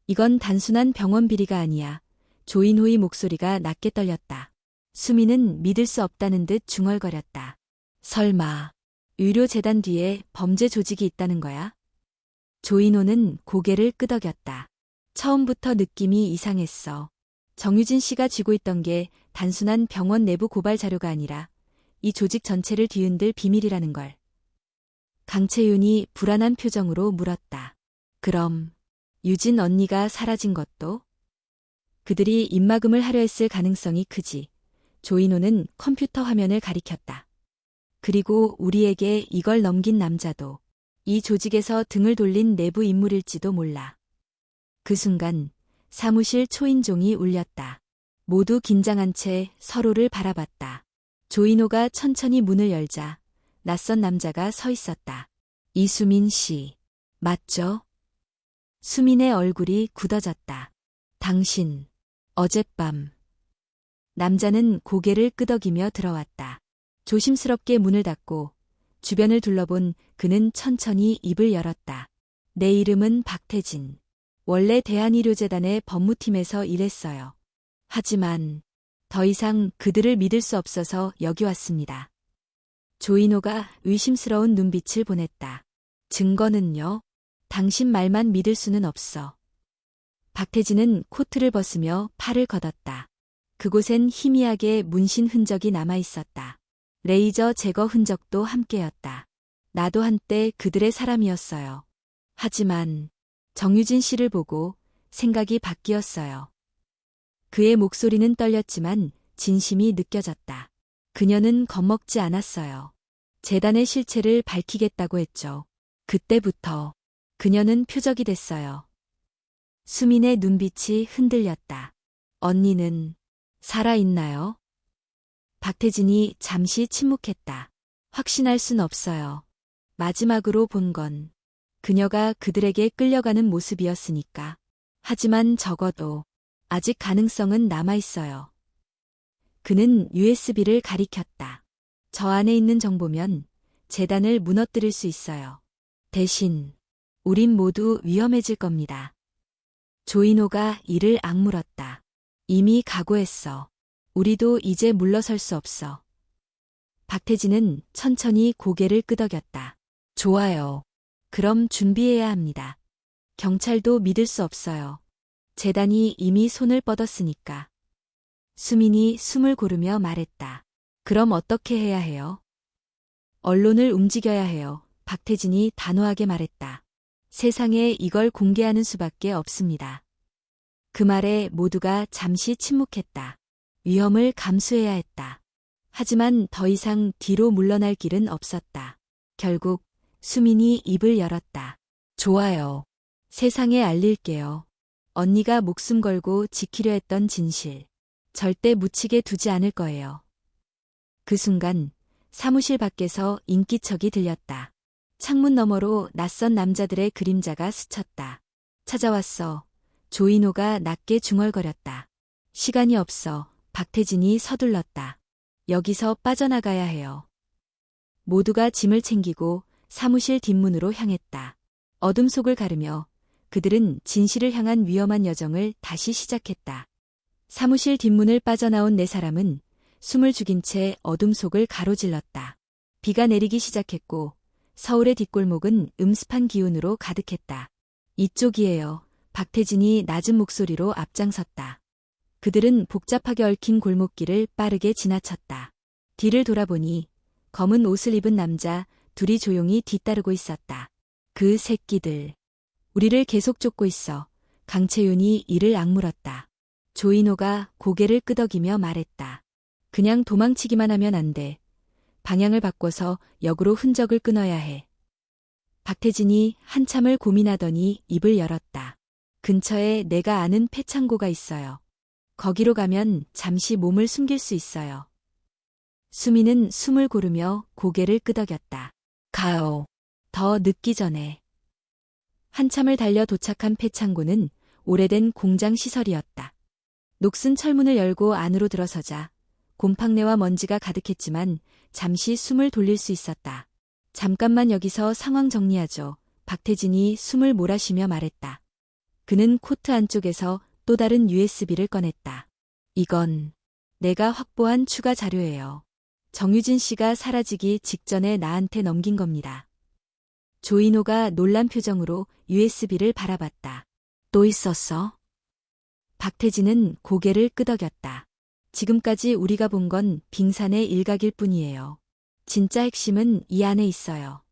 이건 단순한 병원 비리가 아니야. 조인호의 목소리가 낮게 떨렸다. 수민은 믿을 수 없다는 듯 중얼거렸다. 설마 의료재단 뒤에 범죄 조직이 있다는 거야? 조인호는 고개를 끄덕였다. 처음부터 느낌이 이상했어. 정유진 씨가 쥐고 있던 게 단순한 병원 내부 고발 자료가 아니라 이 조직 전체를 뒤흔들 비밀이라는 걸. 강채윤이 불안한 표정으로 물었다. 그럼 유진 언니가 사라진 것도? 그들이 입막음을 하려 했을 가능성이 크지. 조인호는 컴퓨터 화면을 가리켰다. 그리고 우리에게 이걸 넘긴 남자도 이 조직에서 등을 돌린 내부 인물일지도 몰라. 그 순간 사무실 초인종이 울렸다. 모두 긴장한 채 서로를 바라봤다. 조인호가 천천히 문을 열자 낯선 남자가 서 있었다. 이수민 씨, 맞죠? 수민의 얼굴이 굳어졌다. 당신, 어젯밤. 남자는 고개를 끄덕이며 들어왔다. 조심스럽게 문을 닫고 주변을 둘러본 그는 천천히 입을 열었다. 내 이름은 박태진. 원래 대한의료재단의 법무팀에서 일했어요. 하지만 더 이상 그들을 믿을 수 없어서 여기 왔습니다. 조인호가 의심스러운 눈빛을 보냈다. 증거는요? 당신 말만 믿을 수는 없어. 박태진은 코트를 벗으며 팔을 걷었다. 그곳엔 희미하게 문신 흔적이 남아 있었다. 레이저 제거 흔적도 함께였다. 나도 한때 그들의 사람이었어요. 하지만 정유진 씨를 보고 생각이 바뀌었어요. 그의 목소리는 떨렸지만 진심이 느껴졌다. 그녀는 겁먹지 않았어요. 재단의 실체를 밝히겠다고 했죠. 그때부터 그녀는 표적이 됐어요. 수민의 눈빛이 흔들렸다. 언니는 살아있나요? 박태진이 잠시 침묵했다. 확신할 순 없어요. 마지막으로 본 건 그녀가 그들에게 끌려가는 모습이었으니까. 하지만 적어도 아직 가능성은 남아있어요. 그는 USB를 가리켰다. 저 안에 있는 정보면 재단을 무너뜨릴 수 있어요. 대신 우린 모두 위험해질 겁니다. 조인호가 이를 악물었다. 이미 각오했어. 우리도 이제 물러설 수 없어. 박태진은 천천히 고개를 끄덕였다. 좋아요. 그럼 준비해야 합니다. 경찰도 믿을 수 없어요. 재단이 이미 손을 뻗었으니까. 수민이 숨을 고르며 말했다. 그럼 어떻게 해야 해요? 언론을 움직여야 해요. 박태진이 단호하게 말했다. 세상에 이걸 공개하는 수밖에 없습니다. 그 말에 모두가 잠시 침묵했다. 위험을 감수해야 했다. 하지만 더 이상 뒤로 물러날 길은 없었다. 결국 수민이 입을 열었다. 좋아요. 세상에 알릴게요. 언니가 목숨 걸고 지키려 했던 진실. 절대 묻히게 두지 않을 거예요. 그 순간 사무실 밖에서 인기척이 들렸다. 창문 너머로 낯선 남자들의 그림자가 스쳤다. 찾아왔어. 조인호가 낮게 중얼거렸다. 시간이 없어. 박태진이 서둘렀다. 여기서 빠져나가야 해요. 모두가 짐을 챙기고 사무실 뒷문으로 향했다. 어둠 속을 가르며 그들은 진실을 향한 위험한 여정을 다시 시작했다. 사무실 뒷문을 빠져나온 네 사람은 숨을 죽인 채 어둠 속을 가로질렀다. 비가 내리기 시작했고 서울의 뒷골목은 음습한 기운으로 가득했다. 이쪽이에요. 박태진이 낮은 목소리로 앞장섰다. 그들은 복잡하게 얽힌 골목길을 빠르게 지나쳤다. 뒤를 돌아보니 검은 옷을 입은 남자 둘이 조용히 뒤따르고 있었다. 그 새끼들. 우리를 계속 쫓고 있어. 강채윤이 이를 악물었다. 조인호가 고개를 끄덕이며 말했다. 그냥 도망치기만 하면 안 돼. 방향을 바꿔서 역으로 흔적을 끊어야 해. 박태진이 한참을 고민하더니 입을 열었다. 근처에 내가 아는 폐창고가 있어요. 거기로 가면 잠시 몸을 숨길 수 있어요. 수민은 숨을 고르며 고개를 끄덕였다. 가요. 더 늦기 전에. 한참을 달려 도착한 폐창고는 오래된 공장 시설이었다. 녹슨 철문을 열고 안으로 들어서자 곰팡내와 먼지가 가득했지만 잠시 숨을 돌릴 수 있었다. 잠깐만 여기서 상황 정리하죠. 박태진이 숨을 몰아쉬며 말했다. 그는 코트 안쪽에서 또 다른 USB를 꺼냈다. 이건 내가 확보한 추가 자료예요. 정유진 씨가 사라지기 직전에 나한테 넘긴 겁니다. 조인호가 놀란 표정으로 USB를 바라봤다. 또 있었어? 박태진은 고개를 끄덕였다. 지금까지 우리가 본 건 빙산의 일각일 뿐이에요. 진짜 핵심은 이 안에 있어요.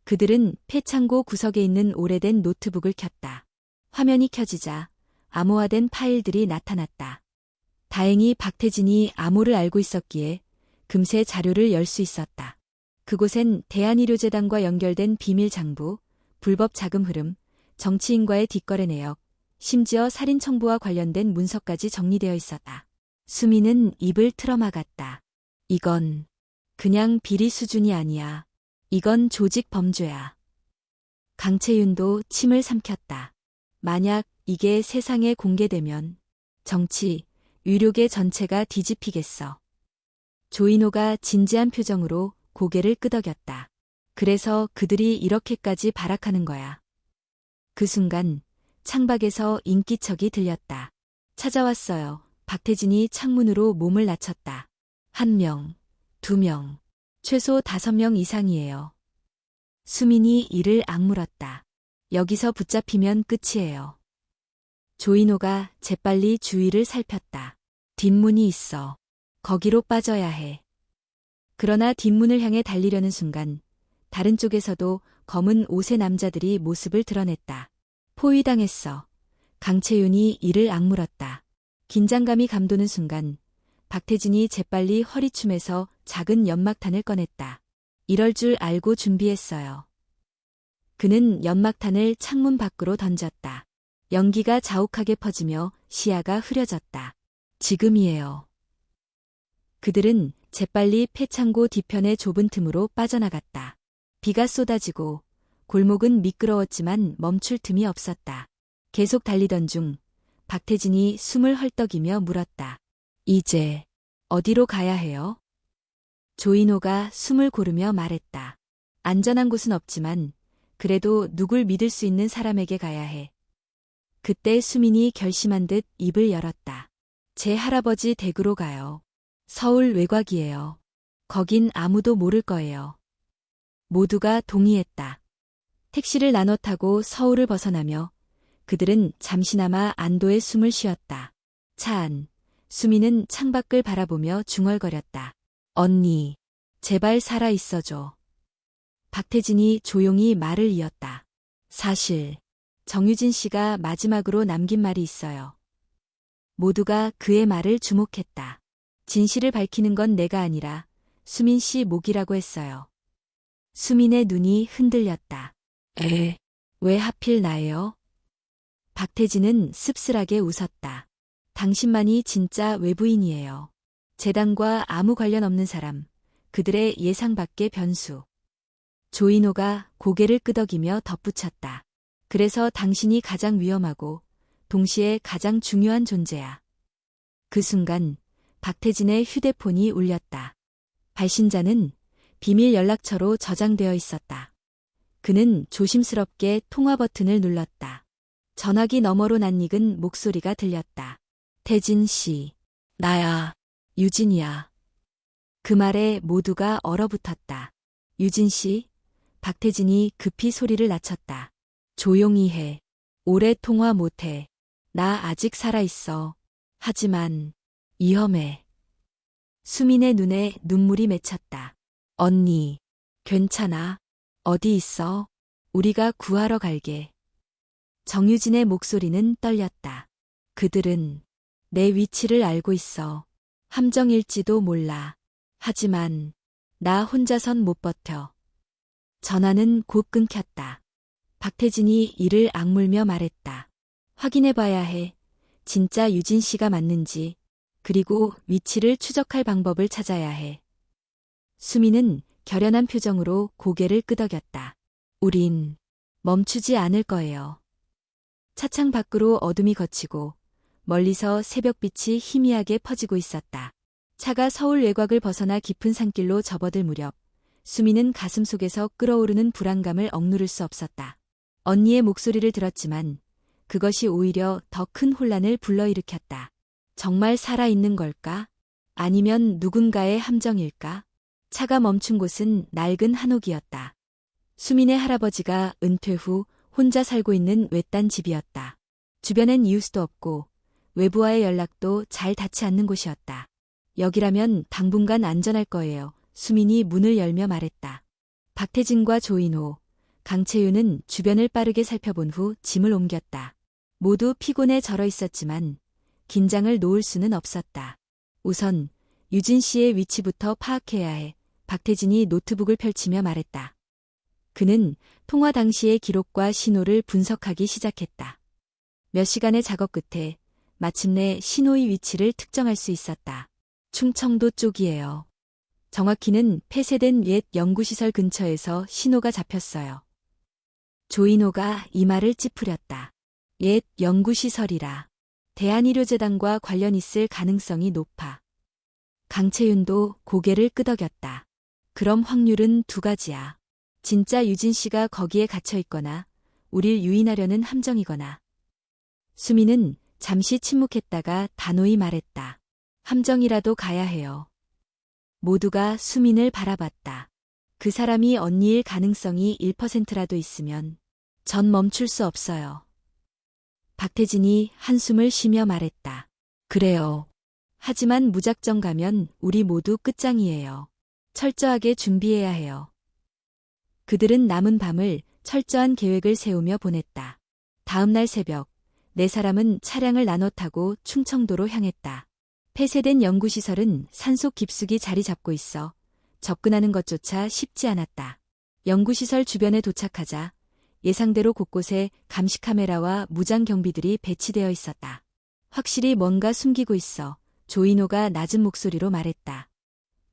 그들은 폐창고 구석에 있는 오래된 노트북을 켰다. 화면이 켜지자 암호화된 파일들이 나타났다. 다행히 박태진이 암호를 알고 있었기에 금세 자료를 열 수 있었다. 그곳엔 대한의료재단과 연결된 비밀 장부, 불법 자금 흐름, 정치인과의 뒷거래 내역, 심지어 살인 청부와 관련된 문서까지 정리되어 있었다. 수미는 입을 틀어막았다. 이건 그냥 비리 수준이 아니야. 이건 조직 범죄야. 강채윤도 침을 삼켰다. 만약 이게 세상에 공개되면 정치, 의료계 전체가 뒤집히겠어. 조인호가 진지한 표정으로 고개를 끄덕였다. 그래서 그들이 이렇게까지 발악하는 거야. 그 순간 창밖에서 인기척이 들렸다. 찾아왔어요. 박태진이 창문으로 몸을 낮췄다. 1명, 2명, 최소 5명 이상이에요. 수민이 이를 악물었다. 여기서 붙잡히면 끝이에요. 조인호가 재빨리 주위를 살폈다. 뒷문이 있어. 거기로 빠져야 해. 그러나 뒷문을 향해 달리려는 순간 다른 쪽에서도 검은 옷의 남자들이 모습을 드러냈다. 포위당했어. 강채윤이 이를 악물었다. 긴장감이 감도는 순간 박태진이 재빨리 허리춤에서 작은 연막탄을 꺼냈다. 이럴 줄 알고 준비했어요. 그는 연막탄을 창문 밖으로 던졌다. 연기가 자욱하게 퍼지며 시야가 흐려졌다. 지금이에요. 그들은 재빨리 폐창고 뒤편의 좁은 틈으로 빠져나갔다. 비가 쏟아지고 골목은 미끄러웠지만 멈출 틈이 없었다. 계속 달리던 중 박태진이 숨을 헐떡이며 물었다. 이제 어디로 가야 해요? 조인호가 숨을 고르며 말했다. 안전한 곳은 없지만 그래도 누굴 믿을 수 있는 사람에게 가야 해. 그때 수민이 결심한 듯 입을 열었다. 제 할아버지 댁으로 가요. 서울 외곽이에요. 거긴 아무도 모를 거예요. 모두가 동의했다. 택시를 나눠 타고 서울을 벗어나며 그들은 잠시나마 안도의 숨을 쉬었다. 차 안, 수미는 창밖을 바라보며 중얼거렸다. 언니, 제발 살아 있어줘. 박태진이 조용히 말을 이었다. 사실 정유진 씨가 마지막으로 남긴 말이 있어요. 모두가 그의 말을 주목했다. 진실을 밝히는 건 내가 아니라 수민 씨 몫이라고 했어요. 수민의 눈이 흔들렸다. 왜 하필 나예요? 박태진은 씁쓸하게 웃었다. 당신만이 진짜 외부인이에요. 재단과 아무 관련 없는 사람, 그들의 예상 밖의 변수. 조인호가 고개를 끄덕이며 덧붙였다. 그래서 당신이 가장 위험하고 동시에 가장 중요한 존재야. 그 순간 박태진의 휴대폰이 울렸다. 발신자는 비밀 연락처로 저장되어 있었다. 그는 조심스럽게 통화 버튼을 눌렀다. 전화기 너머로 낯익은 목소리가 들렸다. 태진 씨, 나야, 유진이야. 그 말에 모두가 얼어붙었다. 유진 씨? 박태진이 급히 소리를 낮췄다. 조용히 해. 오래 통화 못해. 나 아직 살아있어. 하지만 위험해. 수민의 눈에 눈물이 맺혔다. 언니, 괜찮아. 어디 있어? 우리가 구하러 갈게. 정유진의 목소리는 떨렸다. 그들은 내 위치를 알고 있어. 함정일지도 몰라. 하지만 나 혼자선 못 버텨. 전화는 곧 끊겼다. 박태진이 이를 악물며 말했다. 확인해봐야 해. 진짜 유진 씨가 맞는지. 그리고 위치를 추적할 방법을 찾아야 해. 수미는 결연한 표정으로 고개를 끄덕였다. 우린 멈추지 않을 거예요. 차창 밖으로 어둠이 걷히고 멀리서 새벽빛이 희미하게 퍼지고 있었다. 차가 서울 외곽을 벗어나 깊은 산길로 접어들 무렵 수미는 가슴속에서 끓어오르는 불안감을 억누를 수 없었다. 언니의 목소리를 들었지만 그것이 오히려 더 큰 혼란을 불러일으켰다. 정말 살아있는 걸까? 아니면 누군가의 함정일까? 차가 멈춘 곳은 낡은 한옥이었다. 수민의 할아버지가 은퇴 후 혼자 살고 있는 외딴 집이었다. 주변엔 이웃도 없고 외부와의 연락도 잘 닿지 않는 곳이었다. 여기라면 당분간 안전할 거예요. 수민이 문을 열며 말했다. 박태진과 조인호, 강채윤은 주변을 빠르게 살펴본 후 짐을 옮겼다. 모두 피곤에 절어 있었지만 긴장을 놓을 수는 없었다. 우선 유진 씨의 위치부터 파악해야 해. 박태진이 노트북을 펼치며 말했다. 그는 통화 당시의 기록과 신호를 분석하기 시작했다. 몇 시간의 작업 끝에 마침내 신호의 위치를 특정할 수 있었다. 충청도 쪽이에요. 정확히는 폐쇄된 옛 연구시설 근처에서 신호가 잡혔어요. 조인호가 이마를 찌푸렸다. 옛 연구시설이라. 대한의료재단과 관련 있을 가능성이 높아. 강채윤도 고개를 끄덕였다. 그럼 확률은 두 가지야. 진짜 유진 씨가 거기에 갇혀 있거나 우릴 유인하려는 함정이거나. 수미는 잠시 침묵했다가 단호히 말했다. 함정이라도 가야 해요. 모두가 수민을 바라봤다. 그 사람이 언니일 가능성이 1%라도 있으면 전 멈출 수 없어요. 박태진이 한숨을 쉬며 말했다. 그래요. 하지만 무작정 가면 우리 모두 끝장이에요. 철저하게 준비해야 해요. 그들은 남은 밤을 철저한 계획을 세우며 보냈다. 다음 날 새벽, 네 사람은 차량을 나눠 타고 충청도로 향했다. 폐쇄된 연구시설은 산속 깊숙이 자리 잡고 있어 접근하는 것조차 쉽지 않았다. 연구시설 주변에 도착하자 예상대로 곳곳에 감시 카메라와 무장 경비들이 배치되어 있었다. 확실히 뭔가 숨기고 있어. 조인호가 낮은 목소리로 말했다.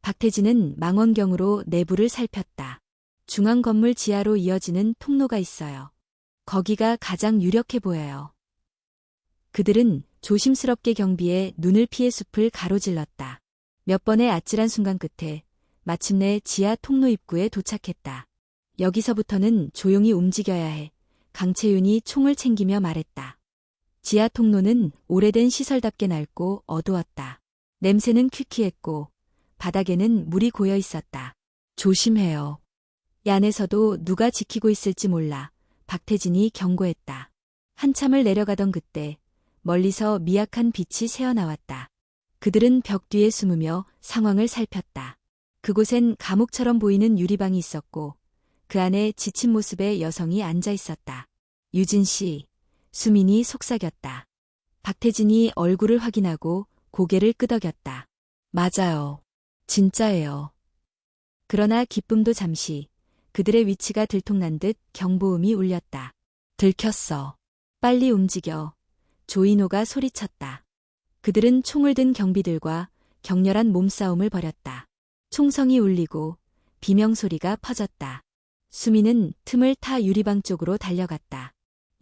박태진은 망원경으로 내부를 살폈다. 중앙 건물 지하로 이어지는 통로가 있어요. 거기가 가장 유력해 보여요. 그들은 조심스럽게 경비에 눈을 피해 숲을 가로질렀다. 몇 번의 아찔한 순간 끝에 마침내 지하 통로 입구에 도착했다. 여기서부터는 조용히 움직여야 해. 강채윤이 총을 챙기며 말했다. 지하 통로는 오래된 시설답게 낡고 어두웠다. 냄새는 퀴퀴했고 바닥에는 물이 고여 있었다. 조심해요. 이 안에서도 누가 지키고 있을지 몰라. 박태진이 경고했다. 한참을 내려가던 그때 멀리서 미약한 빛이 새어나왔다. 그들은 벽 뒤에 숨으며 상황을 살폈다. 그곳엔 감옥처럼 보이는 유리방이 있었고 그 안에 지친 모습의 여성이 앉아 있었다. 유진 씨, 수민이 속삭였다. 박태진이 얼굴을 확인하고 고개를 끄덕였다. 맞아요. 진짜예요. 그러나 기쁨도 잠시. 그들의 위치가 들통난 듯 경보음이 울렸다. 들켰어. 빨리 움직여. 조인호가 소리쳤다. 그들은 총을 든 경비들과 격렬한 몸싸움을 벌였다. 총성이 울리고 비명소리가 퍼졌다. 수미는 틈을 타 유리방 쪽으로 달려갔다.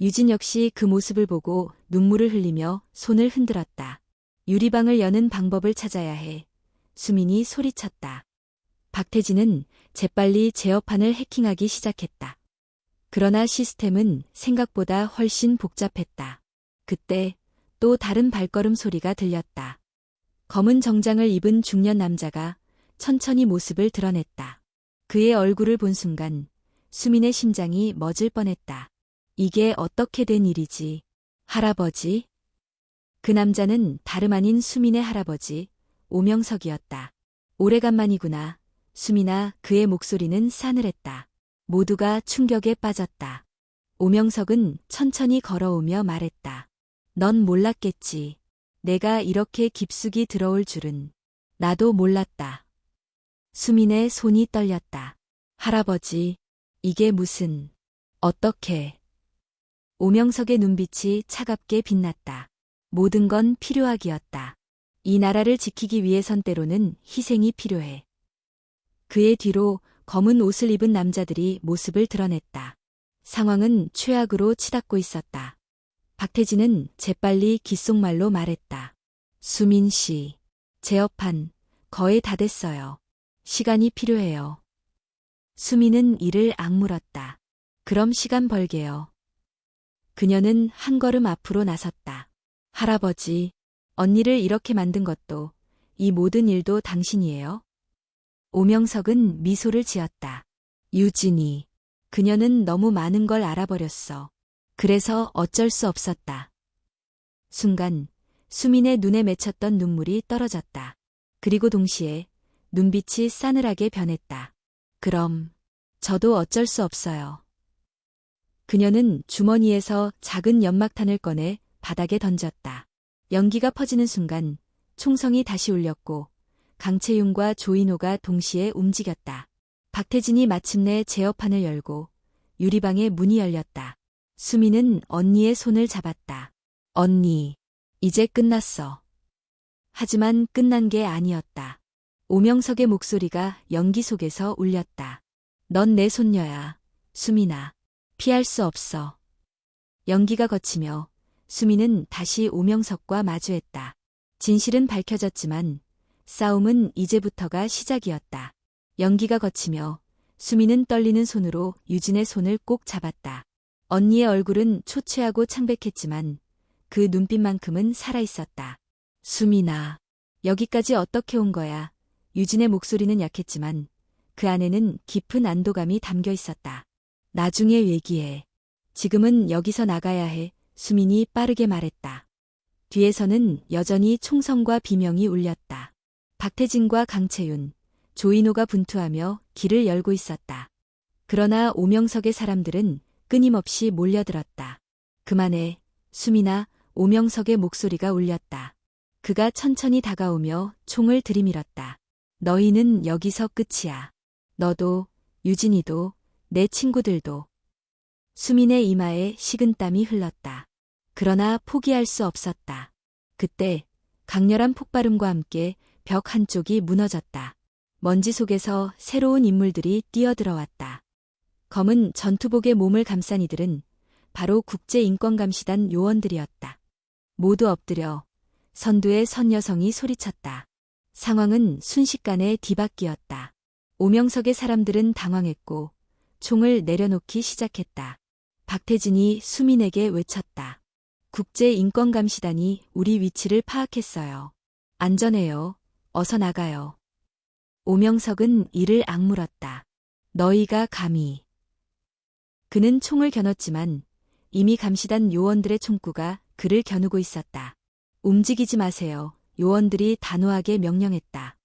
유진 역시 그 모습을 보고 눈물을 흘리며 손을 흔들었다. 유리방을 여는 방법을 찾아야 해. 수민이 소리쳤다. 박태진은 재빨리 제어판을 해킹하기 시작했다. 그러나 시스템은 생각보다 훨씬 복잡했다. 그때 또 다른 발걸음 소리가 들렸다. 검은 정장을 입은 중년 남자가 천천히 모습을 드러냈다. 그의 얼굴을 본 순간 수민의 심장이 멎을 뻔했다. 이게 어떻게 된 일이지? 할아버지? 그 남자는 다름 아닌 수민의 할아버지, 오명석이었다. 오래간만이구나. 수민아, 그의 목소리는 싸늘했다. 모두가 충격에 빠졌다. 오명석은 천천히 걸어오며 말했다. 넌 몰랐겠지. 내가 이렇게 깊숙이 들어올 줄은. 나도 몰랐다. 수민의 손이 떨렸다. 할아버지, 이게 무슨, 어떻게. 오명석의 눈빛이 차갑게 빛났다. 모든 건 필요하기였다. 이 나라를 지키기 위해선 때로는 희생이 필요해. 그의 뒤로 검은 옷을 입은 남자들이 모습을 드러냈다. 상황은 최악으로 치닫고 있었다. 박태진은 재빨리 귓속말로 말했다. 수민 씨, 제어판 거의 다 됐어요. 시간이 필요해요. 수민은 이를 악물었다. 그럼 시간 벌게요. 그녀는 한 걸음 앞으로 나섰다. 할아버지, 언니를 이렇게 만든 것도, 이 모든 일도 당신이에요? 오명석은 미소를 지었다. 유진이. 그녀는 너무 많은 걸 알아버렸어. 그래서 어쩔 수 없었다. 순간 수민의 눈에 맺혔던 눈물이 떨어졌다. 그리고 동시에 눈빛이 싸늘하게 변했다. 그럼 저도 어쩔 수 없어요. 그녀는 주머니에서 작은 연막탄을 꺼내 바닥에 던졌다. 연기가 퍼지는 순간 총성이 다시 울렸고 강채윤과 조인호가 동시에 움직였다. 박태진이 마침내 제어판을 열고 유리방의 문이 열렸다. 수미는 언니의 손을 잡았다. 언니, 이제 끝났어. 하지만 끝난 게 아니었다. 오명석의 목소리가 연기 속에서 울렸다. 넌 내 손녀야, 수민아. 피할 수 없어. 연기가 거치며 수미는 다시 오명석과 마주했다. 진실은 밝혀졌지만 싸움은 이제부터가 시작이었다. 연기가 거치며 수미는 떨리는 손으로 유진의 손을 꼭 잡았다. 언니의 얼굴은 초췌하고 창백했지만 그 눈빛만큼은 살아있었다. 수민아, 여기까지 어떻게 온 거야? 유진의 목소리는 약했지만 그 안에는 깊은 안도감이 담겨 있었다. 나중에 얘기해. 지금은 여기서 나가야 해. 수민이 빠르게 말했다. 뒤에서는 여전히 총성과 비명이 울렸다. 박태진과 강채윤, 조인호가 분투하며 길을 열고 있었다. 그러나 오명석의 사람들은 끊임없이 몰려들었다. 그만해, 수민아. 오명석의 목소리가 울렸다. 그가 천천히 다가오며 총을 들이밀었다. 너희는 여기서 끝이야. 너도, 유진이도, 내 친구들도. 수민의 이마에 식은땀이 흘렀다. 그러나 포기할 수 없었다. 그때 강렬한 폭발음과 함께 벽 한쪽이 무너졌다. 먼지 속에서 새로운 인물들이 뛰어들어왔다. 검은 전투복에 몸을 감싼 이들은 바로 국제인권감시단 요원들이었다. 모두 엎드려 선두의 선 여성이 소리쳤다. 상황은 순식간에 뒤바뀌었다. 오명석의 사람들은 당황했고 총을 내려놓기 시작했다. 박태진이 수민에게 외쳤다. 국제인권감시단이 우리 위치를 파악했어요. 안전해요. 어서 나가요. 오명석은 이를 악물었다. 너희가 감히. 그는 총을 겨눴지만 이미 감시단 요원들의 총구가 그를 겨누고 있었다. 움직이지 마세요. 요원들이 단호하게 명령했다.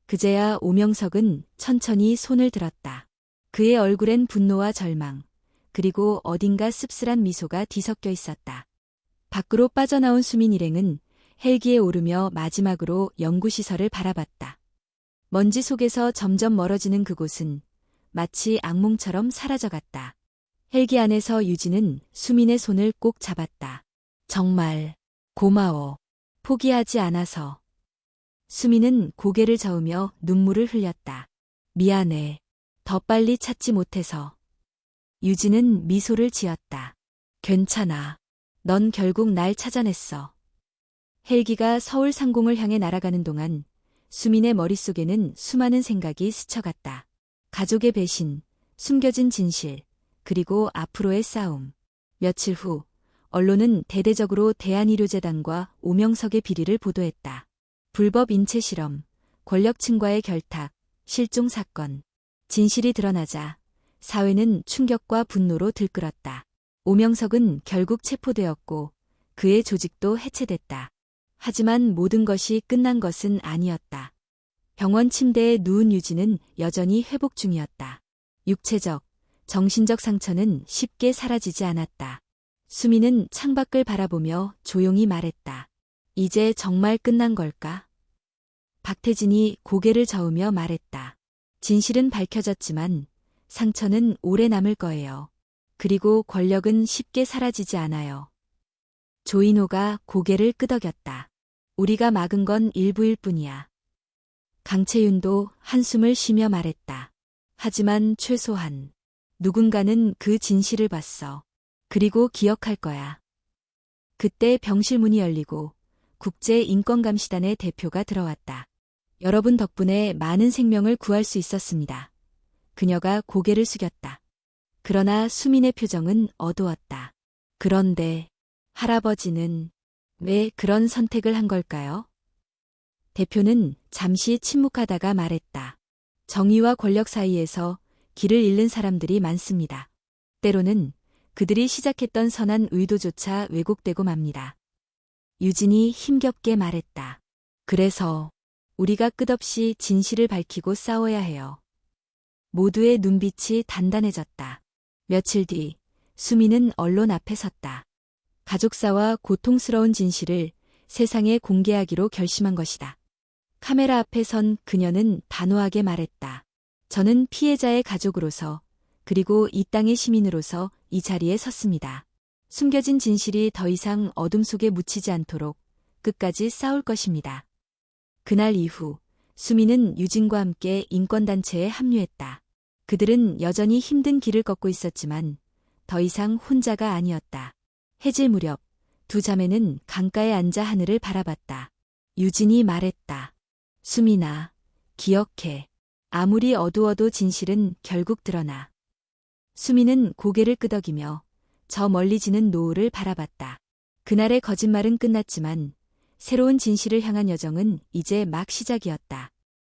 그제야 오명석은 천천히 손을 들었다. 그의 얼굴엔 분노와 절망, 그리고 어딘가 씁쓸한 미소가 뒤섞여 있었다. 밖으로 빠져나온 수민 일행은 헬기에 오르며 마지막으로 연구시설을 바라봤다. 먼지 속에서 점점 멀어지는 그곳은 마치 악몽처럼 사라져갔다. 헬기 안에서 유진은 수민의 손을 꼭 잡았다. 정말 고마워. 포기하지 않아서. 수민은 고개를 저으며 눈물을 흘렸다. 미안해. 더 빨리 찾지 못해서. 유진은 미소를 지었다. 괜찮아. 넌 결국 날 찾아냈어. 헬기가 서울 상공을 향해 날아가는 동안 수민의 머릿속에는 수많은 생각이 스쳐갔다. 가족의 배신, 숨겨진 진실, 그리고 앞으로의 싸움. 며칠 후 언론은 대대적으로 대한의료재단과 오명석의 비리를 보도했다. 불법 인체 실험, 권력층과의 결탁, 실종 사건. 진실이 드러나자 사회는 충격과 분노로 들끓었다. 오명석은 결국 체포되었고 그의 조직도 해체됐다. 하지만 모든 것이 끝난 것은 아니었다. 병원 침대에 누운 유진은 여전히 회복 중이었다. 육체적, 정신적 상처는 쉽게 사라지지 않았다. 수민은 창밖을 바라보며 조용히 말했다. 이제 정말 끝난 걸까? 박태진이 고개를 저으며 말했다. 진실은 밝혀졌지만 상처는 오래 남을 거예요. 그리고 권력은 쉽게 사라지지 않아요. 조인호가 고개를 끄덕였다. 우리가 막은 건 일부일 뿐이야. 강채윤도 한숨을 쉬며 말했다. 하지만 최소한 누군가는 그 진실을 봤어. 그리고 기억할 거야. 그때 병실 문이 열리고 국제인권감시단의 대표가 들어왔다. 여러분 덕분에 많은 생명을 구할 수 있었습니다. 그녀가 고개를 숙였다. 그러나 수민의 표정은 어두웠다. 그런데 할아버지는 왜 그런 선택을 한 걸까요? 대표는 잠시 침묵하다가 말했다. 정의와 권력 사이에서 길을 잃는 사람들이 많습니다. 때로는 그들이 시작했던 선한 의도조차 왜곡되고 맙니다. 유진이 힘겹게 말했다. 그래서 우리가 끝없이 진실을 밝히고 싸워야 해요. 모두의 눈빛이 단단해졌다. 며칠 뒤 수민은 언론 앞에 섰다. 가족사와 고통스러운 진실을 세상에 공개하기로 결심한 것이다. 카메라 앞에 선 그녀는 단호하게 말했다. 저는 피해자의 가족으로서, 그리고 이 땅의 시민으로서 이 자리에 섰습니다. 숨겨진 진실이 더 이상 어둠 속에 묻히지 않도록 끝까지 싸울 것입니다. 그날 이후 수미는 유진과 함께 인권단체에 합류했다. 그들은 여전히 힘든 길을 걷고 있었지만 더 이상 혼자가 아니었다. 해질 무렵 두 자매는 강가에 앉아 하늘을 바라봤다. 유진이 말했다. 수민아, 기억해. 아무리 어두워도 진실은 결국 드러나. 수미는 고개를 끄덕이며 저 멀리 지는 노을을 바라봤다. 그날의 거짓말은 끝났지만 새로운 진실을 향한 여정은 이제 막 시작이었다.